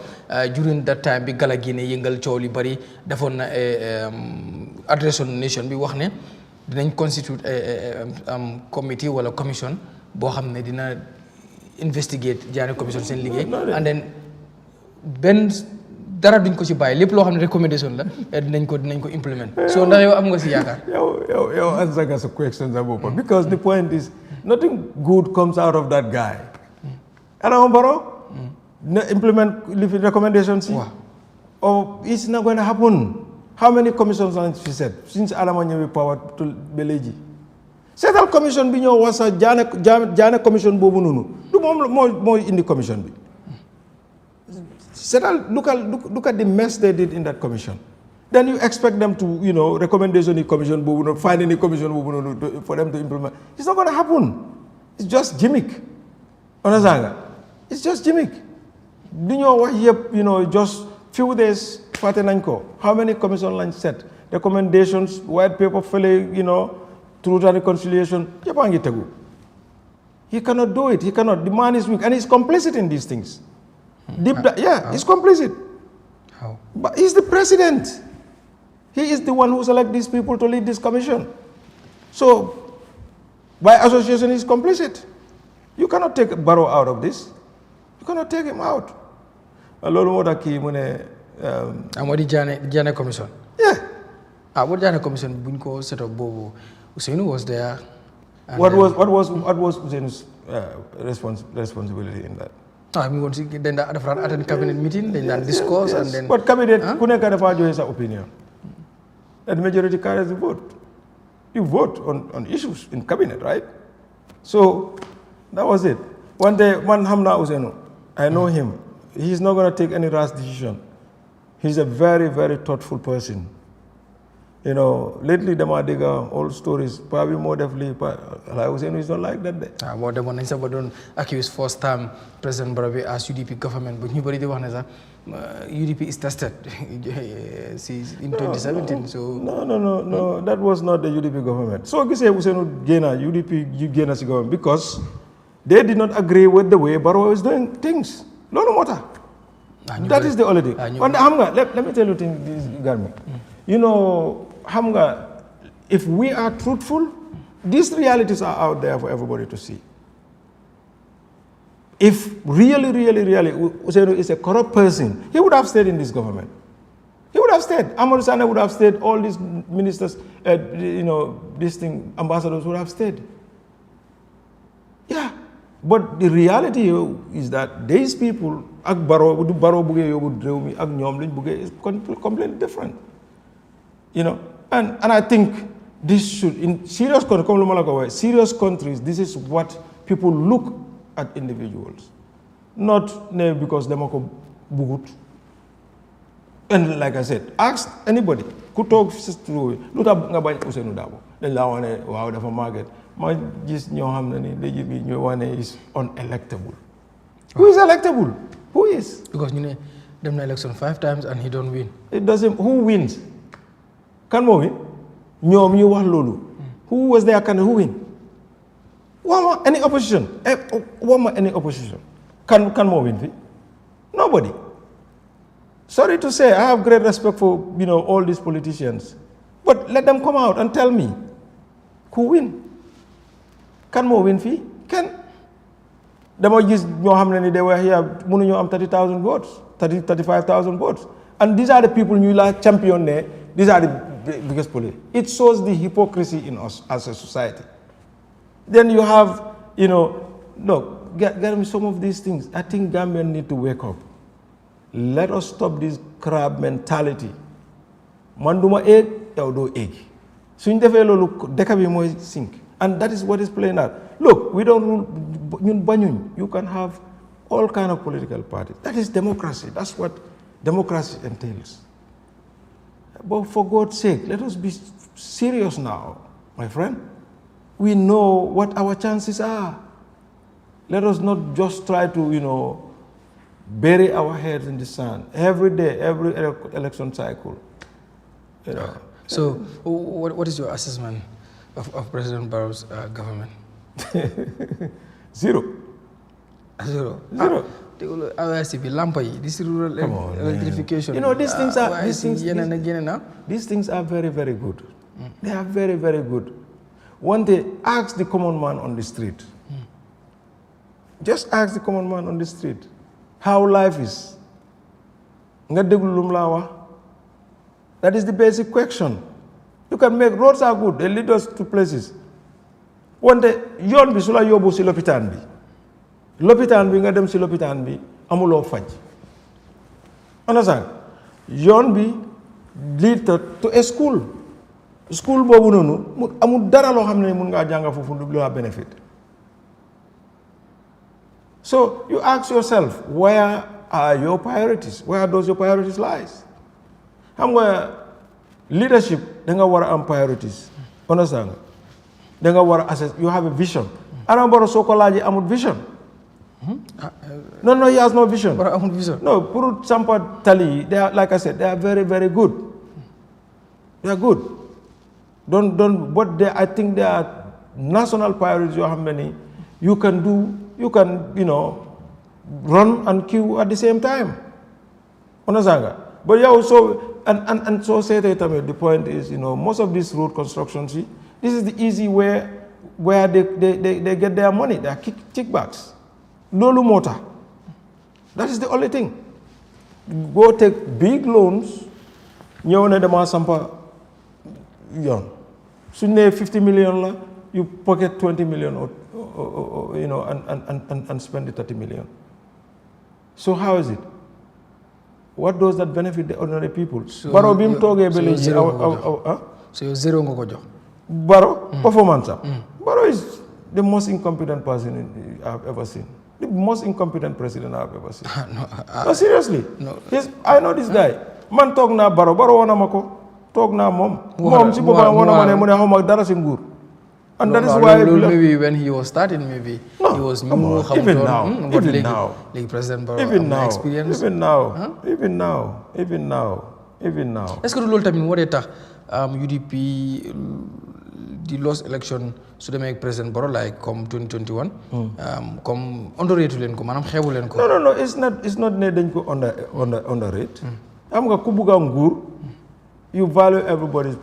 during that time bi gala gi ne yëngal coow li bari defoon na address on nation bi wax ne dinañ constitute committee wala commission boo xam ne dina investigate Jammeh commission seen liggéey and then benn dara duñ ko ci bàyyi lépp loo xam ne recommendation la dinañ ko implement so ndax yow am nga si yaakaar yow answer nga sa question sa bopp because the point is nothing good comes out of that guy Adama Barrow na implement li fi recommendations yi or it's not going to happen how many commissions lañ fi set since Adama ñëwee power to ba léegi seetal commission bi ñoo wax sax jaane commission boobu noonu du moom mooy indi commission bi seetal look at the mess they did in that commission. Then you expect them to, recommendation in commission boobu find any commission boobu for them to implement. It's not going to happen. It's just gimmick. Understand nga? It's just gimmick. Du ñoo wax yëpp just few days fàtte nañ ko. How many commission lañ set? Recommendations, white paper fële, truth and reconciliation, yëpp a ngi tegu. He cannot do it. He cannot. The man is weak and he's complicit in these things. He's complicit. How? But he's the president. He is the one who selects these people to lead this commission. So, by association, he's complicit. You cannot take Barrow out of this. You cannot take him out. Lolo mo daki mo ne. Amodi Jammeh commission. Yeah. What Jammeh commission buñ ko set up bobu Ousainou was there. What was Ousainu's responsibility in that? I mean, once then dafa attend cabinet meeting, then discuss and then. But cabinet, ku nekk dafa joxe sa opinion. And the majority carries the vote. You vote on issues in cabinet, right? So that was it. One day, man hamna Ousainou, I know him. He's not going to take any rash decision. He's a very, very thoughtful person. Lately, the Madiga, old stories, probably more definitely, Ousainou is not like that. More than one is about accused first time President Barrow as UDP government, but nobody the one is UDP is tested in 2017. No, that was not the UDP government. So I say Ousainou Gena, UDP Gena government because they did not agree with the way Barrow was doing things. No matter. That is the only thing. Let me tell you this, Garmi. Hamga, if we are truthful, these realities are out there for everybody to see. If really, Ousainou is a corrupt person, he would have stayed in this government. He would have stayed. Amadou Sane would have stayed. All these ministers, ambassadors would have stayed. Yeah. But the reality is that these people, ak Barrow buge yobu rewmi ak ñom liñ buge is completely different. And I think this should, in serious countries, serious countries, this is what people look at individuals. Not because they are bugut. And like I said, ask anybody. Ku talk through lu tax nga bañ Ousainou Darboe dañ la wone waaw dafa màgget ma gis ñoo xam ne ni léegi bi ñoo wane is unelectable. Who is electable? Who is? Because you know them election 5 times and he don't win. It doesn't. Who wins? Kan moo win? ñoom ñu wax loolu. Who was their candidate? Who win? Any opposition? Any opposition? Kan moo win fi? Nobody. Sorry to say, I have great respect for all these politicians, but let them come out and tell me who win. Kan moo win fi? Ken. Dama gis ñoo xam ne ni they were here mënuñoo am 30,000 votes, 35,000 votes, and these are the people ñu la champion ne. These are the biggest politics. It shows the hypocrisy in us as a society. Then you have, look, get me some of these things. I think Gambians need to wake up. Let us stop this crab mentality. Manduma egg, yow do egg. Suñ defee loolu dëkk bi mooy sink. And that is what is playing out. Look, we don't rule, ñun bañuñ. You can have all kind of political parties. That is democracy. That's what democracy entails. But for God's sake, let us be serious now, my friend. We know what our chances are. Let us not just try to, bury our heads in the sand. Every day, every election cycle. So, what is your assessment of President Barrow's government? Zero. Zero. This rural electrification. These things are very, very good. They are very, very good. One day, ask the common man on the street. Just ask the common man on the street how life is. That is the basic question. You can make roads are good, they lead us to places. One day, yon bi sula yobu si lopitan bi. Lopitan bi nga dem si lopitan bi amulo faj. Understand? Yon bi lead to a school. school boobu noonu amul dara loo xam ne mun ngaa jàng foofu lu la benefit. So you ask yourself, where are your priorities? Where does your priorities lies? Xam nga leadership da nga war a am priorities. Understand? Da nga war a assess. You have a vision. Adama Barrow soo ko laajee amul vision. No, he has no vision. Barrow amul vision. No, pour sampa tali, they are, like I said, they are very, very good. They are good. But I think they are national priorities. You have many. You can do. You can, run and queue at the same time. Understand? But yeah, also, and so say that the point is, most of these road constructions, this is the easy way where they get their money, their kickbacks. Lolu mota. That is the only thing. Go take big loans, dema sampa yon. Sunne 50 million la, you pocket 20 million or and spend the 30 million. So how is it? What does that benefit the ordinary people? So Barrow bim toge So you're zero ngoko. Barrow performance. Barrow is the most incompetent person I've ever seen. The most incompetent president I've ever seen. No, seriously. No. I know this guy. Man talk na Barrow wana mako. Talk na mom. Mom si boba wana mane mune homa dara singur. And that is why maybe when he was starting, maybe he was new. Even now. Like President Barrow, experience. Even now. Est-ce que l'autre time what est UDP the lost election so they make President Barrow like come 2021 come underrate len ko manam xewu len ko. No, it's not ne dañ ko underrate. Am nga ku buga nguur, you value everybody's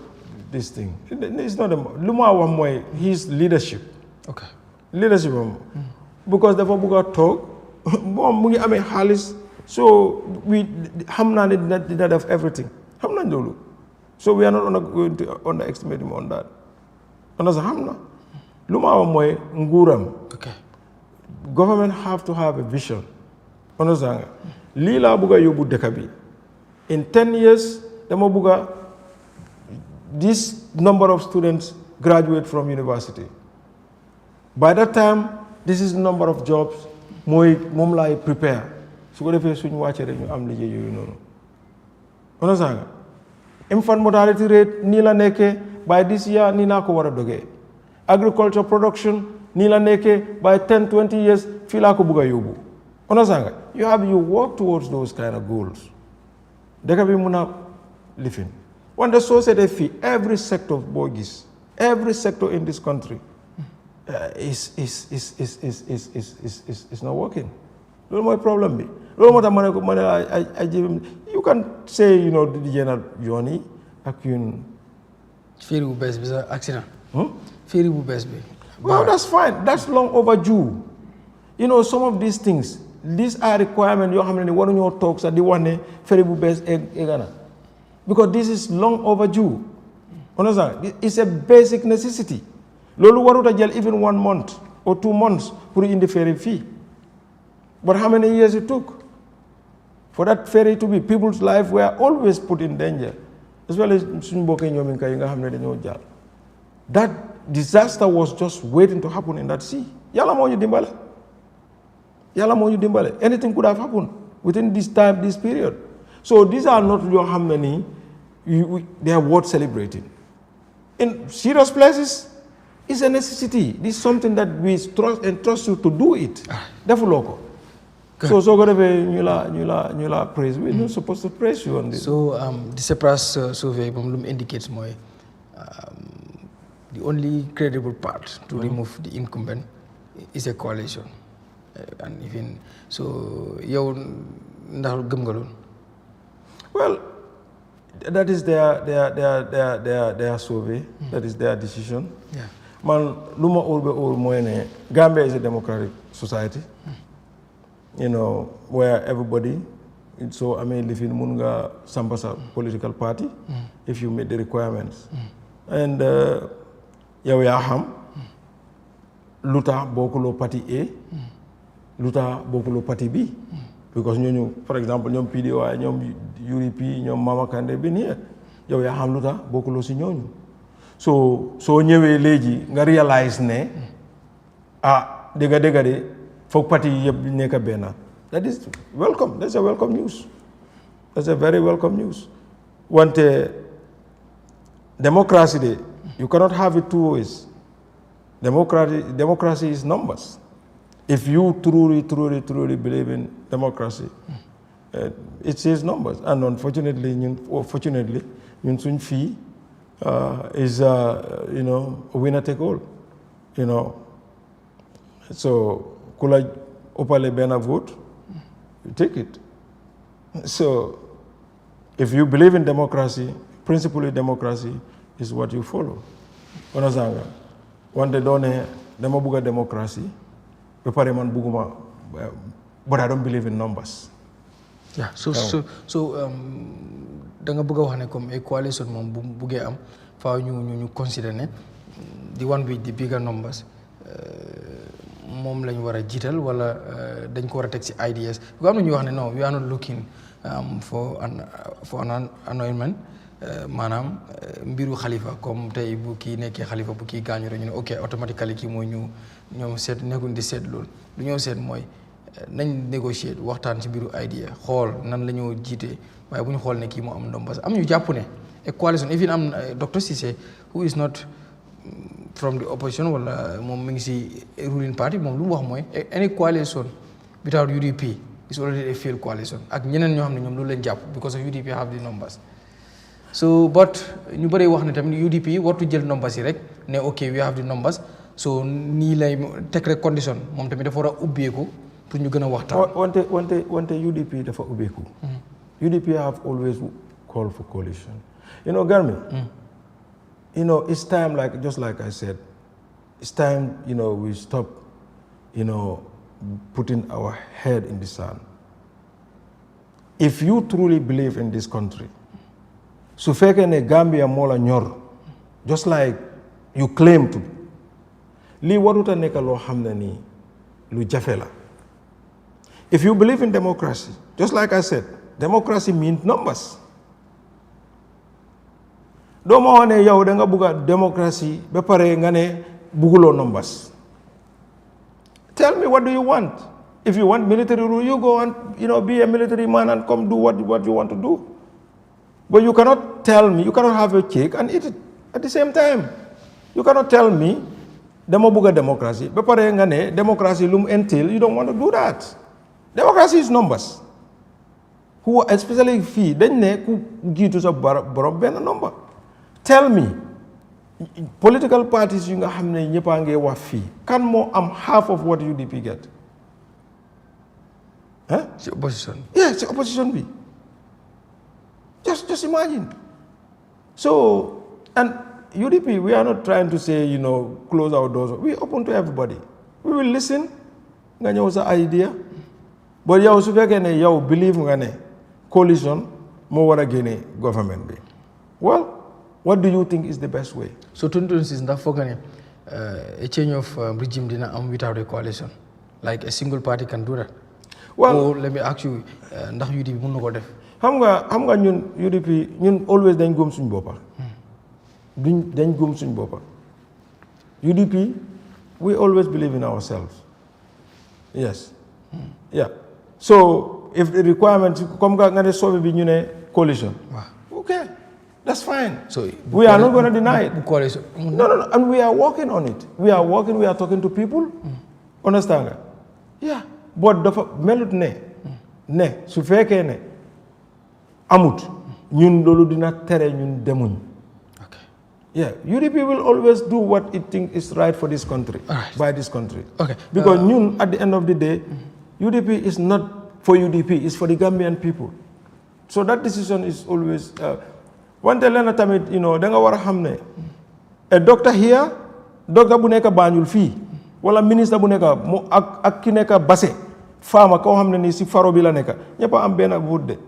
this thing. It's not Luma wax moy his leadership. Okay. Leadership because dafa buga talk mom mu ngi amé xaliss so we xamna ne dina def everything. Xamna lolu. So we are not going to underestimate him on that. Hamna. Luma moy nguram. Okay. Government have to have a vision. Understand? Lila buga yobu dekabi. In 10 years, dama buga this number of students graduate from university. By that time, this is the number of jobs mom lay prepare. So ko defé suñu wacce rek ñu am liggéey yoyu nonu. Understand? Infant mortality rate ni la nekke by this year ni na ko wara doge. Agriculture production ni la nekke by 10-20 years fi la ko buga yobu. Understand? You work towards those kind of goals. Deka bi muna living. When the society fee every sector of Borgis, every sector in this country is not working. That's my problem. You can say, the general Johnny, Akun. Ferry bu bes bi accident. Ferry bu bes bi. Well, that's fine. That's long overdue. Some of these things, these are requirements. You have one of your talks at the one ferry bu bes egana. Because this is long overdue. Understand? It's a basic necessity. Lolu waruta jël even 1 month or 2 months for in the ferry fee. But how many years it took for that ferry to be? People's lives were always put in danger, as well as that disaster was just waiting to happen in that sea. Yalla mo ñu dimbale. Anything could have happened within this time, this period. So these are not your how many. They are worth celebrating. In serious places, it's a necessity. This is something that we trust you to do it. Therefore, local. So gonna be you praise. We're not supposed to praise you on this. So the Separas survey indicates more the only credible part to remove the incumbent is a coalition. And even so yow ndax gëm nga lool? Well, that is their survey. That is their decision. Yeah. Man, luma olbe ol moyene. Gambia is a democratic society. Where everybody. So live in Munga Sambasa political party if you meet the requirements. And Yahya Jammeh, luta bokulo party A, luta bokulo party B. Because for example, PDOI, UDP, Mama Kande been here. Yahya Jammeh luta bokulo si ñooñu. so ñëwee léegi nga realize ne dëgga de foog parti yi yëpp nekk benn. That is welcome. That's a welcome news. That's a very welcome news. Wante democracy de, you cannot have it two ways. Democracy is numbers. If you truly believe in democracy, it says numbers. And unfortunately, fortunately, suñ fii is winner take all. So ku la ëppale benn vote, you take it. So if you believe in democracy, principally democracy is what you follow. Understand nga? Wante doo ne dama bugg a democracy ba pare man bugguma, but I don't believe in numbers. Yeah, so da nga bëgg a wax ne comme a coalition moom bu buggee am faaw ñu consider ne the one with the bigger numbers moom lañ war a jiital wala dañ ko war a teg ci ideas. bu am na ñuy wax ne non we are not looking for an anointment maanaam mbiru xalifa comme tey bu kii nekkee xalifa bu kii gaañu rek ñu ne ok automatically kii mooy ñoom seet nekkuñ di seet loolu lu ñëw seet mooy nañ négocier waxtaan ci mbiru idea xool nan la ñoo jiitee waaye bu ñu xool ne kii moo am ndombas am ñu jàpp ne a coalition even am Dr. Cissé who is not from the opposition wala moom mi ngi si ruling party moom lu mu wax mooy any coalition without UDP is already a failed coalition ak ñeneen ñoo xam ne ñoom loolu leen jàpp because of UDP have the numbers. So but ñu bëri wax ne tamit UDP wartu jël numbers yi rek ne ok we have the numbers so nii lay teg rek condition moom tamit dafa war a ubbeeku pour ñu gën a waxtaan. wante UDP dafa ubbeeku. UDP have always called for coalition. Garmi, it's time, just like I said, it's time, we stop, putting our head in the sand. If you truly believe in this country, su fekkee ne Gambia moo la ñor, just like you claim to, lii waruta nekk loo xam ne nii lu jafe la. If you believe in democracy, just like I said, democracy means numbers. Doo ma wax ne yow da nga bugg a democracy ba pare nga ne bugguloo numbers. Tell me, what do you want? If you want military rule, you go and be a military man and come do what you want to do. But you cannot tell me, you cannot have a cake and eat it at the same time. You cannot tell me dama bugg a democracy ba pare nga ne democracy lu mu entail, you don't want to do that. Democracy is numbers. Who especially fii dañ ne ku jiitu sa borom benn number. Tell me, political parties yu nga xam ne ñëpp a ngi wax fii kan moo am half of what UDP get? It's opposition. Yeah, it's opposition bi. Just imagine. So, and UDP, we are not trying to say, close our doors. We're open to everybody. We will listen. Nga ñëw sa idea. But yow su fekkee ne yow believe nga ne coalition moo war a génne government bi. Well, what do you think is the best way? So 2026 ndax foog nga ne a change of regime dina am without a coalition? Like a single party can do that? Well, or let me ask you, ndax UDP mën na ko def? xam nga ñun UDP ñun always dañ gëm suñ boppa. dañ gëm suñ boppa. UDP, we always believe in ourselves. Yes. Yeah. So if the requirement comme nga ne sobe bi ñu ne coalition. Okay. That's fine. So we are not going to deny it. Coalition. No. And we are working on it. We are talking to people. Understand nga? Yeah. But dafa melut ne su fekkee ne amut ñun loolu dina tere ñun demuñ. Okay. Yeah, UDP will always do what it thinks is right for this country, by this country. Okay. Because ñun at the end of the day, UDP is not for UDP, it's for the Gambian people. So that decision is always wante leen tamit da nga war a xam ne a doctor here, doctor bu nekk Banjul fii wala ministre bu nekk mu ak ki nekk Basse faama koo xam ne nii si faro bi la nekk ñëpp a am benn vote de.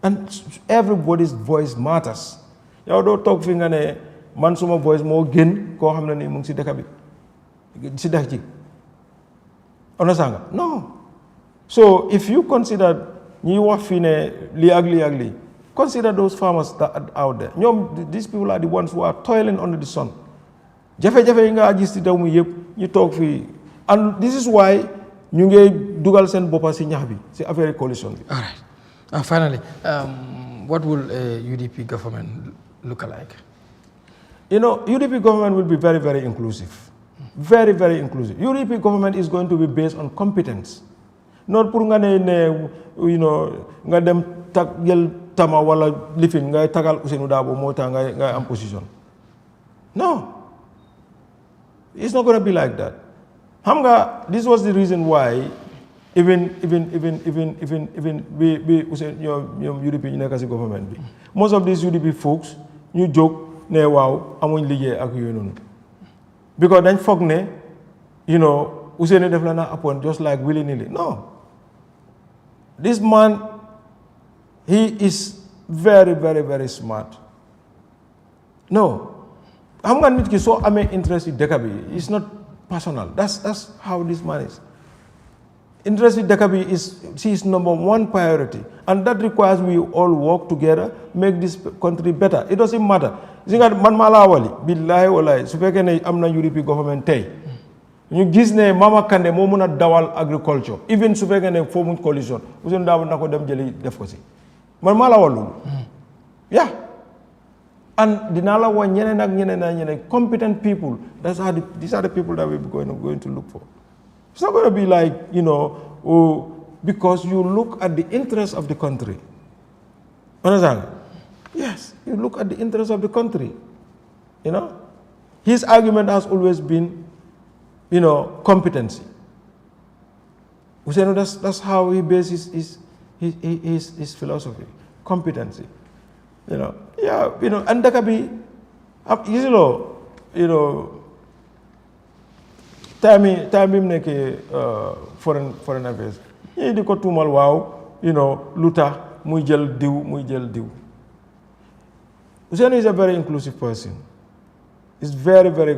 And everybody's voice matters. Yow doo toog fi nga ne man suma voice moo gën koo xam ne nii mu ngi si dëkk bi si dëkk ji. Understand nga? No. So if you consider ñuy wax fii ne lii ak lii Consider those farmers that are out there. These people are the ones who are toiling under the sun. Jafe-jafe yi nga gis ci daw mi yëpp ñu toog fii, and this is why ñu ngi dugal seen boppa ci ñax bi ci affaire coalition bi. All right. Finally, what will a UDP government look like? UDP government will be very, very inclusive. Very, very inclusive. UDP government is going to be based on competence. Not pour nga nga dem jël tama wala lifin ngay tagal Ousainou Darboe moo tax ngay am position. No. It's not going to be like that. This was the reason why even UDP ñu nekk ci government bi. Most of these UDP folks ñu jóg ne waaw amuñ liggéey ak yooyu noonu. Because dañ foog ne Ousainou def la na appoint just like willy-nilly. No. This man, he is very, very, very smart. No. Xam nga nit ki soo amee interest in dëkk bi, it's not personal. That's how this man is. Interest in dëkk bi is his number one priority. And that requires we all work together, make this country better. It doesn't matter. Man maa laa wali billahi wallahi su fekkee ne am na UDP government tey ñu gis ne Mama Kandeh moo mën a dawal agriculture even su fekkee ne foofu coalition Ousainou Darboe na ko dem jëli def ko si man maa la wal loolu yeah and dinaa la wax ñeneen ak ñeneen competent people. These are the people that we're going to look for. It's not going to be like because you look at the interest of the country. Understand? Yes, you look at the interest of the country. His argument has always been, competency. Ousainou, that's how he bases his philosophy, competency. And Dakabi, time him neke foreign affairs. He di ko tumal wow, luta muy jël diw. Ousainou is a very inclusive person. He's very, very.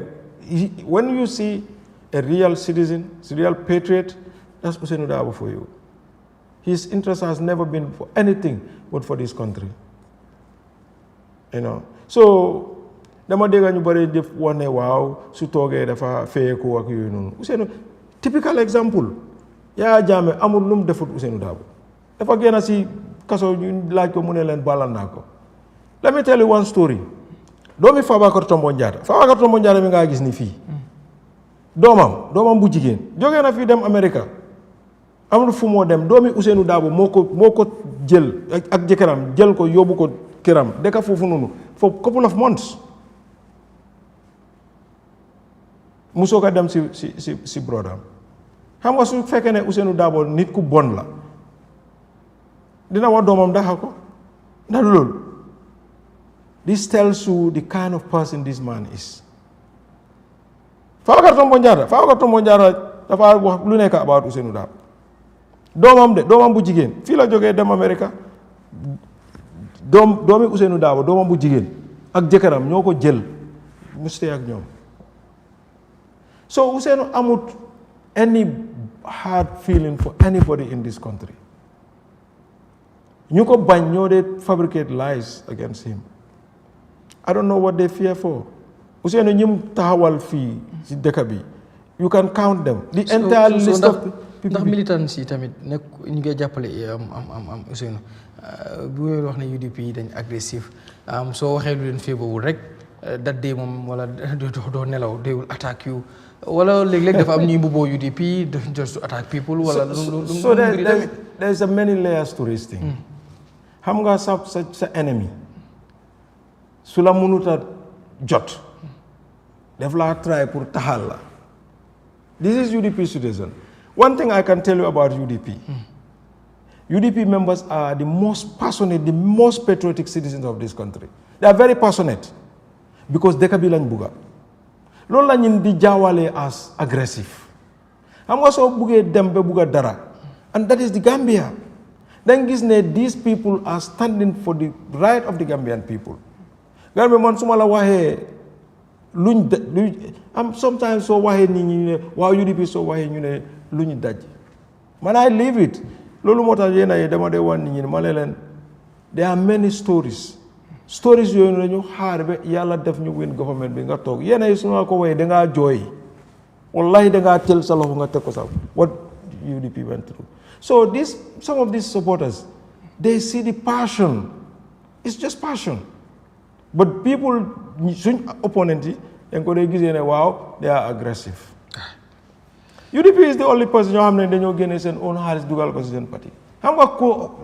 When you see a real citizen, a real patriot, that's Ousainou Darboe for you. His interest has never been for anything but for this country. So, dama dégg ñu bari def wane waaw su toogee dafa feyeku ak yooyu noonu. Ousainou, typical example. Yahya Jammeh amul lu mu defut Ousainou Darboe. Dafa génn si kaso ñu laaj ko mu ne leen balal naa ko. Let me tell you one story. Doomi Fabakary Tombong Jatta. Fabakary Tombong Jatta mi nga gis ni fii. Doomam bu jigéen. Jógee na fii dem America. Amul fu moo dem. Doomi Ousainou Darboe moo ko jël ak jëkkëram jël ko yóbbu ko këram. Dëkk foofu noonu for couple of months. Mu soog a dem si brodam. Xam nga su fekkee ne Ousainou Darboe nit ku bon la. Dina wax doomam daxa ko. Ndax loolu. This tells you the kind of person this man is. Fabakary Tombong Jatta dafa wax lu nekk about Ousainou Darboe. Doomam bu jigéen fii la jógee dem America. Doomi Ousainou Darboe doomam bu jigéen ak jëkkëram ñoo ko jël mu stay ak ñoom. So Ousainou amut any hard feeling for anybody in this country. ñu ko bañ ñoo dee fabricate lies against him. I don't know what they fear for. Ousainou ñim taxawal fii ci dëkk bi you can count them. The entire list of people. Ndax militants yi tamit nekk ñu ngi jàppale am Ousainou bu ngeen wax ne UDP yi dañ agressif soo waxee lu leen féebawul rek that day moom wala doo nelaw they will attack you wala léeg-léeg dafa am ñuy mbubboo UDP just to attack people wala so there's a many layers to this thing. Xam nga sa enemy su la mënut a jot def laa try pour taxal la. This is UDP citizen. One thing I can tell you about UDP. UDP members are the most passionate, the most patriotic citizens of this country. They are very passionate because dëkk bi lañ bugga. Loolu la ñun di jaawale as aggressive. Xam nga soo buggee dem ba bugga dara and that is the Gambia. Then gis ne these people are standing for the right of the Gambian people. Gambia man su ma la waxee luñ am sometimes soo waxee nit ñi ne waaw UDP soo waxee ñu ne luñ daj man I leave it loolu moo tax yéen a dama dee wan nit ñi ma leen there are many stories yooyu lañu xaar ba yàlla def ñu win government bi nga toog yéen ay su ma ko woyee dangaa jooy wallahi dangaa tel sa loxo nga teg ko sax what UDP went through. So some of these supporters, they see the passion. It's just passion. But people, suñ opponent yi dañ ko dee gisee ne waaw they are aggressive. UDP is the only person ñoo xam ne dañoo génne seen own xaalis dugal ko si seen parti. xam nga ko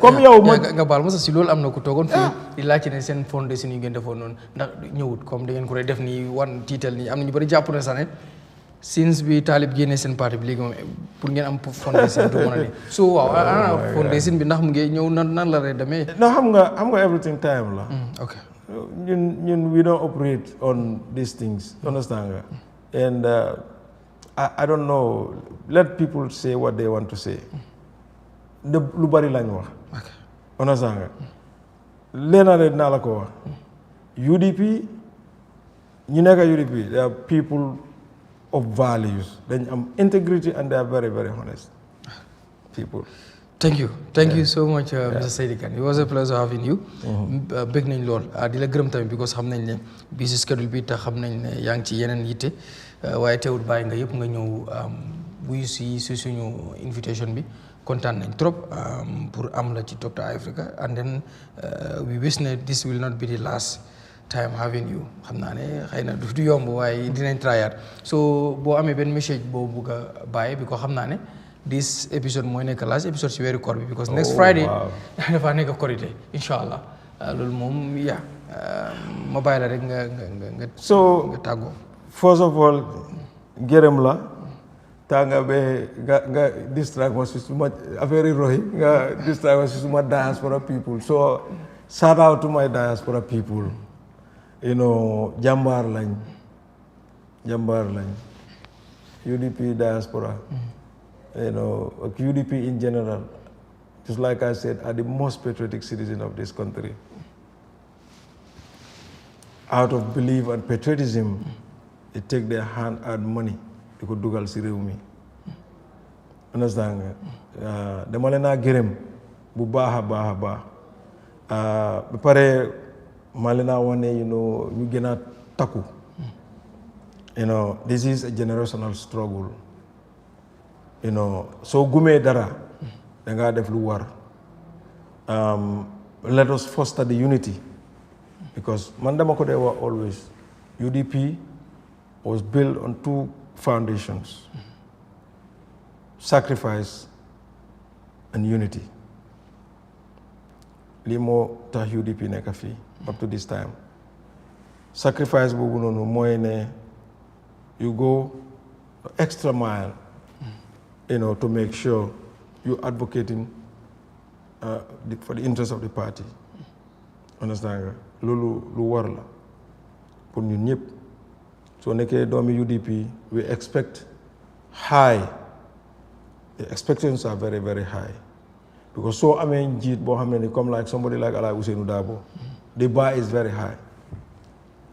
comme yow nga baal ma sax si loolu am na ku toogoon fii di laajte ne seen fondation yi ngeen defoon noonu ndax ñëwut comme da ngeen ko dee def nii wan tiital nii am na ñu bëri jàpp na sax ne since bi taalib génnee seen parti bi léegi moom pour ngeen am fondation du mën a ne so waaw fondation bi ndax mu ngi ñëw nan la ree demee non xam nga everything time la ok ñun we don't operate on these things understand nga and I don't know let people say what they want to say lu bari lañ wax understand nga leena de dinaa la ko wax UDP ñu nekk UDP they are people of values dañ am integrity and they are very very honest people. Thank you so much Mr. Saidykhan. It was a pleasure having you. Bëgg nañ lool di la gërëm tamit because xam nañ ne busy schedule bi tax xam nañ ne yaa ngi ci yeneen yitte waaye teewul bàyyi nga yëpp nga ñëw wuyu si suñu invitation bi kontaan nañ trop pour am la ci Dr. Eyeafrica and then we wish ne this will not be the last time having you xam naa ne xëy na du yomb waaye dinañ tryaat so boo amee benn message boo bugg a bàyyi bi ko xam naa ne this episode mooy nekk last episode si weeru koor bi because next Friday dafa nekk korité incha allah loolu moom ma bàyyi la rek nga tàggoo. First of all gërëm la taa nga ba nga distract ma si suma affaire Rohey nga distract ma si suma diaspora people so shout out to my diaspora people. You know, jàmbaar lañ UDP diaspora you know UDP in general just like I said are the most patriotic citizens of this country out of belief and patriotism they take their hand and money di ko dugal si réew mi understand nga dama leen a gërëm bu baax a baax ba pare maa leen a wane you know ñu gën a takku you know this is a generational struggle you know soo gumee dara da ngaa def lu war let us foster the unity because man dama ko dee wax always UDP was built on two foundations sacrifice and unity lii moo tax UDP nekk fii up to this time sacrifice boobu noonu mooy ne you go extra mile you know to make sure you advocating for the interest of the party understand nga loolu lu war la pour ñun ñëpp soo nekkee doomi UDP we expect high the expectations are very very high because soo amee njiit boo xam ne ni comme like somebody like Ousainou the bar is very high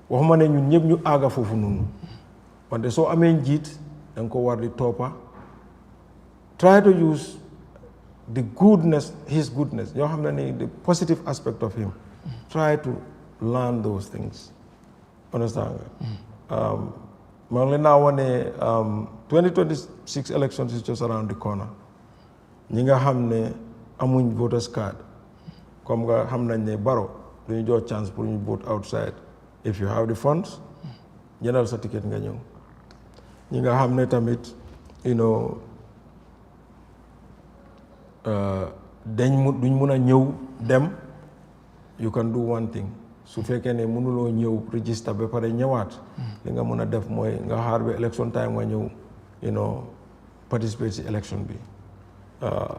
waxuma ne ñun ñëpp ñu àgga foofu noonu wante soo amee njiit da nga ko war di toppa try to use the goodness his goodness ñoo xam ne ni the positive aspect of him try to learn those things understand nga maa ngi leen naa wane 2026 elections is just around the corner ñi nga xam ne amuñ voters card comme nga xam nañ ne baro duñu jox chance pour ñu vote outside if you have the funds jëndal sa ticket nga ñëw ñi nga xam ne tamit you know duñ mun a ñëw dem you can do one thing su fekkee ne mënuloo ñëw register ba pare ñëwaat li nga mun a def mooy nga xaar ba election time nga ñëw you know participate ci election bi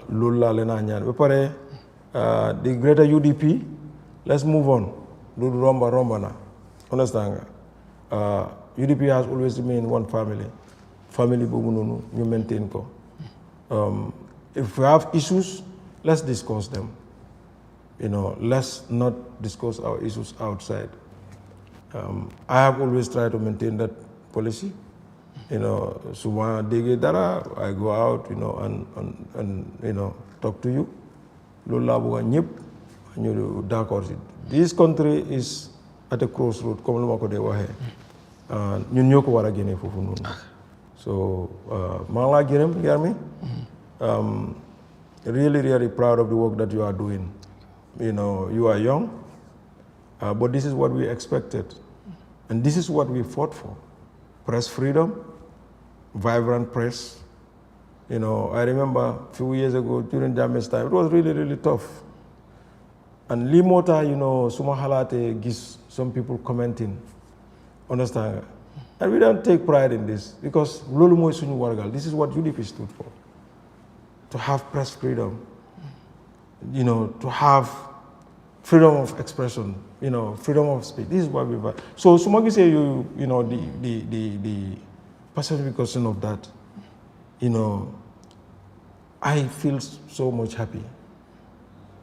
loolu laa leen a ñaan ba pare the greater UDP let's move on loolu romba na understand nga UDP has always remained one family boobu noonu ñu maintain ko if we have issues let's discuss them you know let's not discuss our issues outside I have always tried to maintain that policy you know su ma déggee dara I go out you know and you know talk to you loolu laa bëgg ñëpp ñu d'accord si this country is at a crossroad comme lu ma ko dee waxee ñun ñoo ko war a génnee foofu noonu so maa ngi laa gërëm Yahya really really proud of the work that you are doing you are young but this is what we expected and this is what we fought for press freedom vibrant press I remember a few years ago during Jammeh's time it was really really tough and lii moo tax suma xalaatee gis some people commenting understand nga and we don't take pride in this because loolu mooy suñu wargal this is what UDP stood for to have press freedom to have freedom of expression freedom of speech this is what we want so su ma gisee yooyu the personification of that I feel so much happy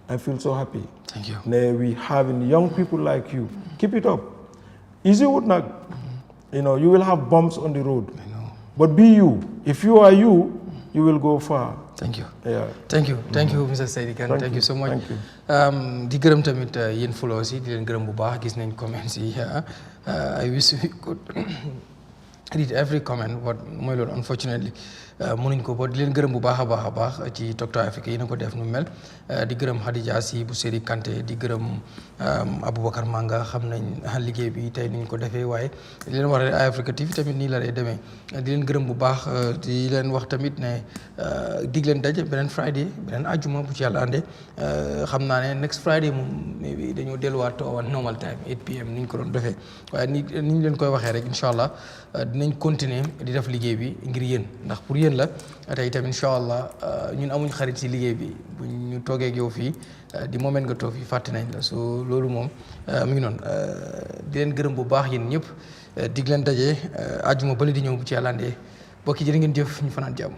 I feel so happy. Thank you. We having young people like you. Keep it up. Easy would not. You will have bumps on the road. I know. But be you. If you are you, you will go far. Thank you. Yeah. Thank you. Thank you, Mr. Saidykhan. Thank you so much. Thank you. Di gërëm tamit yéen followers yi di leen gërëm bu baax gis nañ comments yi I wish we could read every comment but mooy loolu unfortunately mënuñ ko ba di leen gërëm bu baax a baax ci Talk to Africa yi na ko def nu mel di gërëm Hadija Si bu Séri Kanté di gërëm Aboubacar Manga xam nañ liggéey bi tey niñ ko defee waaye di leen wax rek Eyeafrica TV tamit nii la lay demee di leen gërëm bu baax di leen wax tamit ne dig leen daje beneen Friday beneen ajuma bu ci yàlla àndee xam naa ne next Friday moom maybe dañoo delluwaat to our normal time 8 PM ni ñu ko doon defee waaye ni ñu leen koy waxee rek incha allah dinañ continuer di def liggéey bi ngir yéen ndax pour yéen la tey itam incha allah ñun amuñ xarit si liggéey bi bu ñu toogee ak yow fii di moment nga toog fii fàtte nañ la so loolu moom mu ngi noonu di leen gërëm bu baax yéen ñëpp dig leen daje àjjuma bële di ñëw bu ci yàlla andee bokki jërë ngeen jëf ñu fanaan jàmm.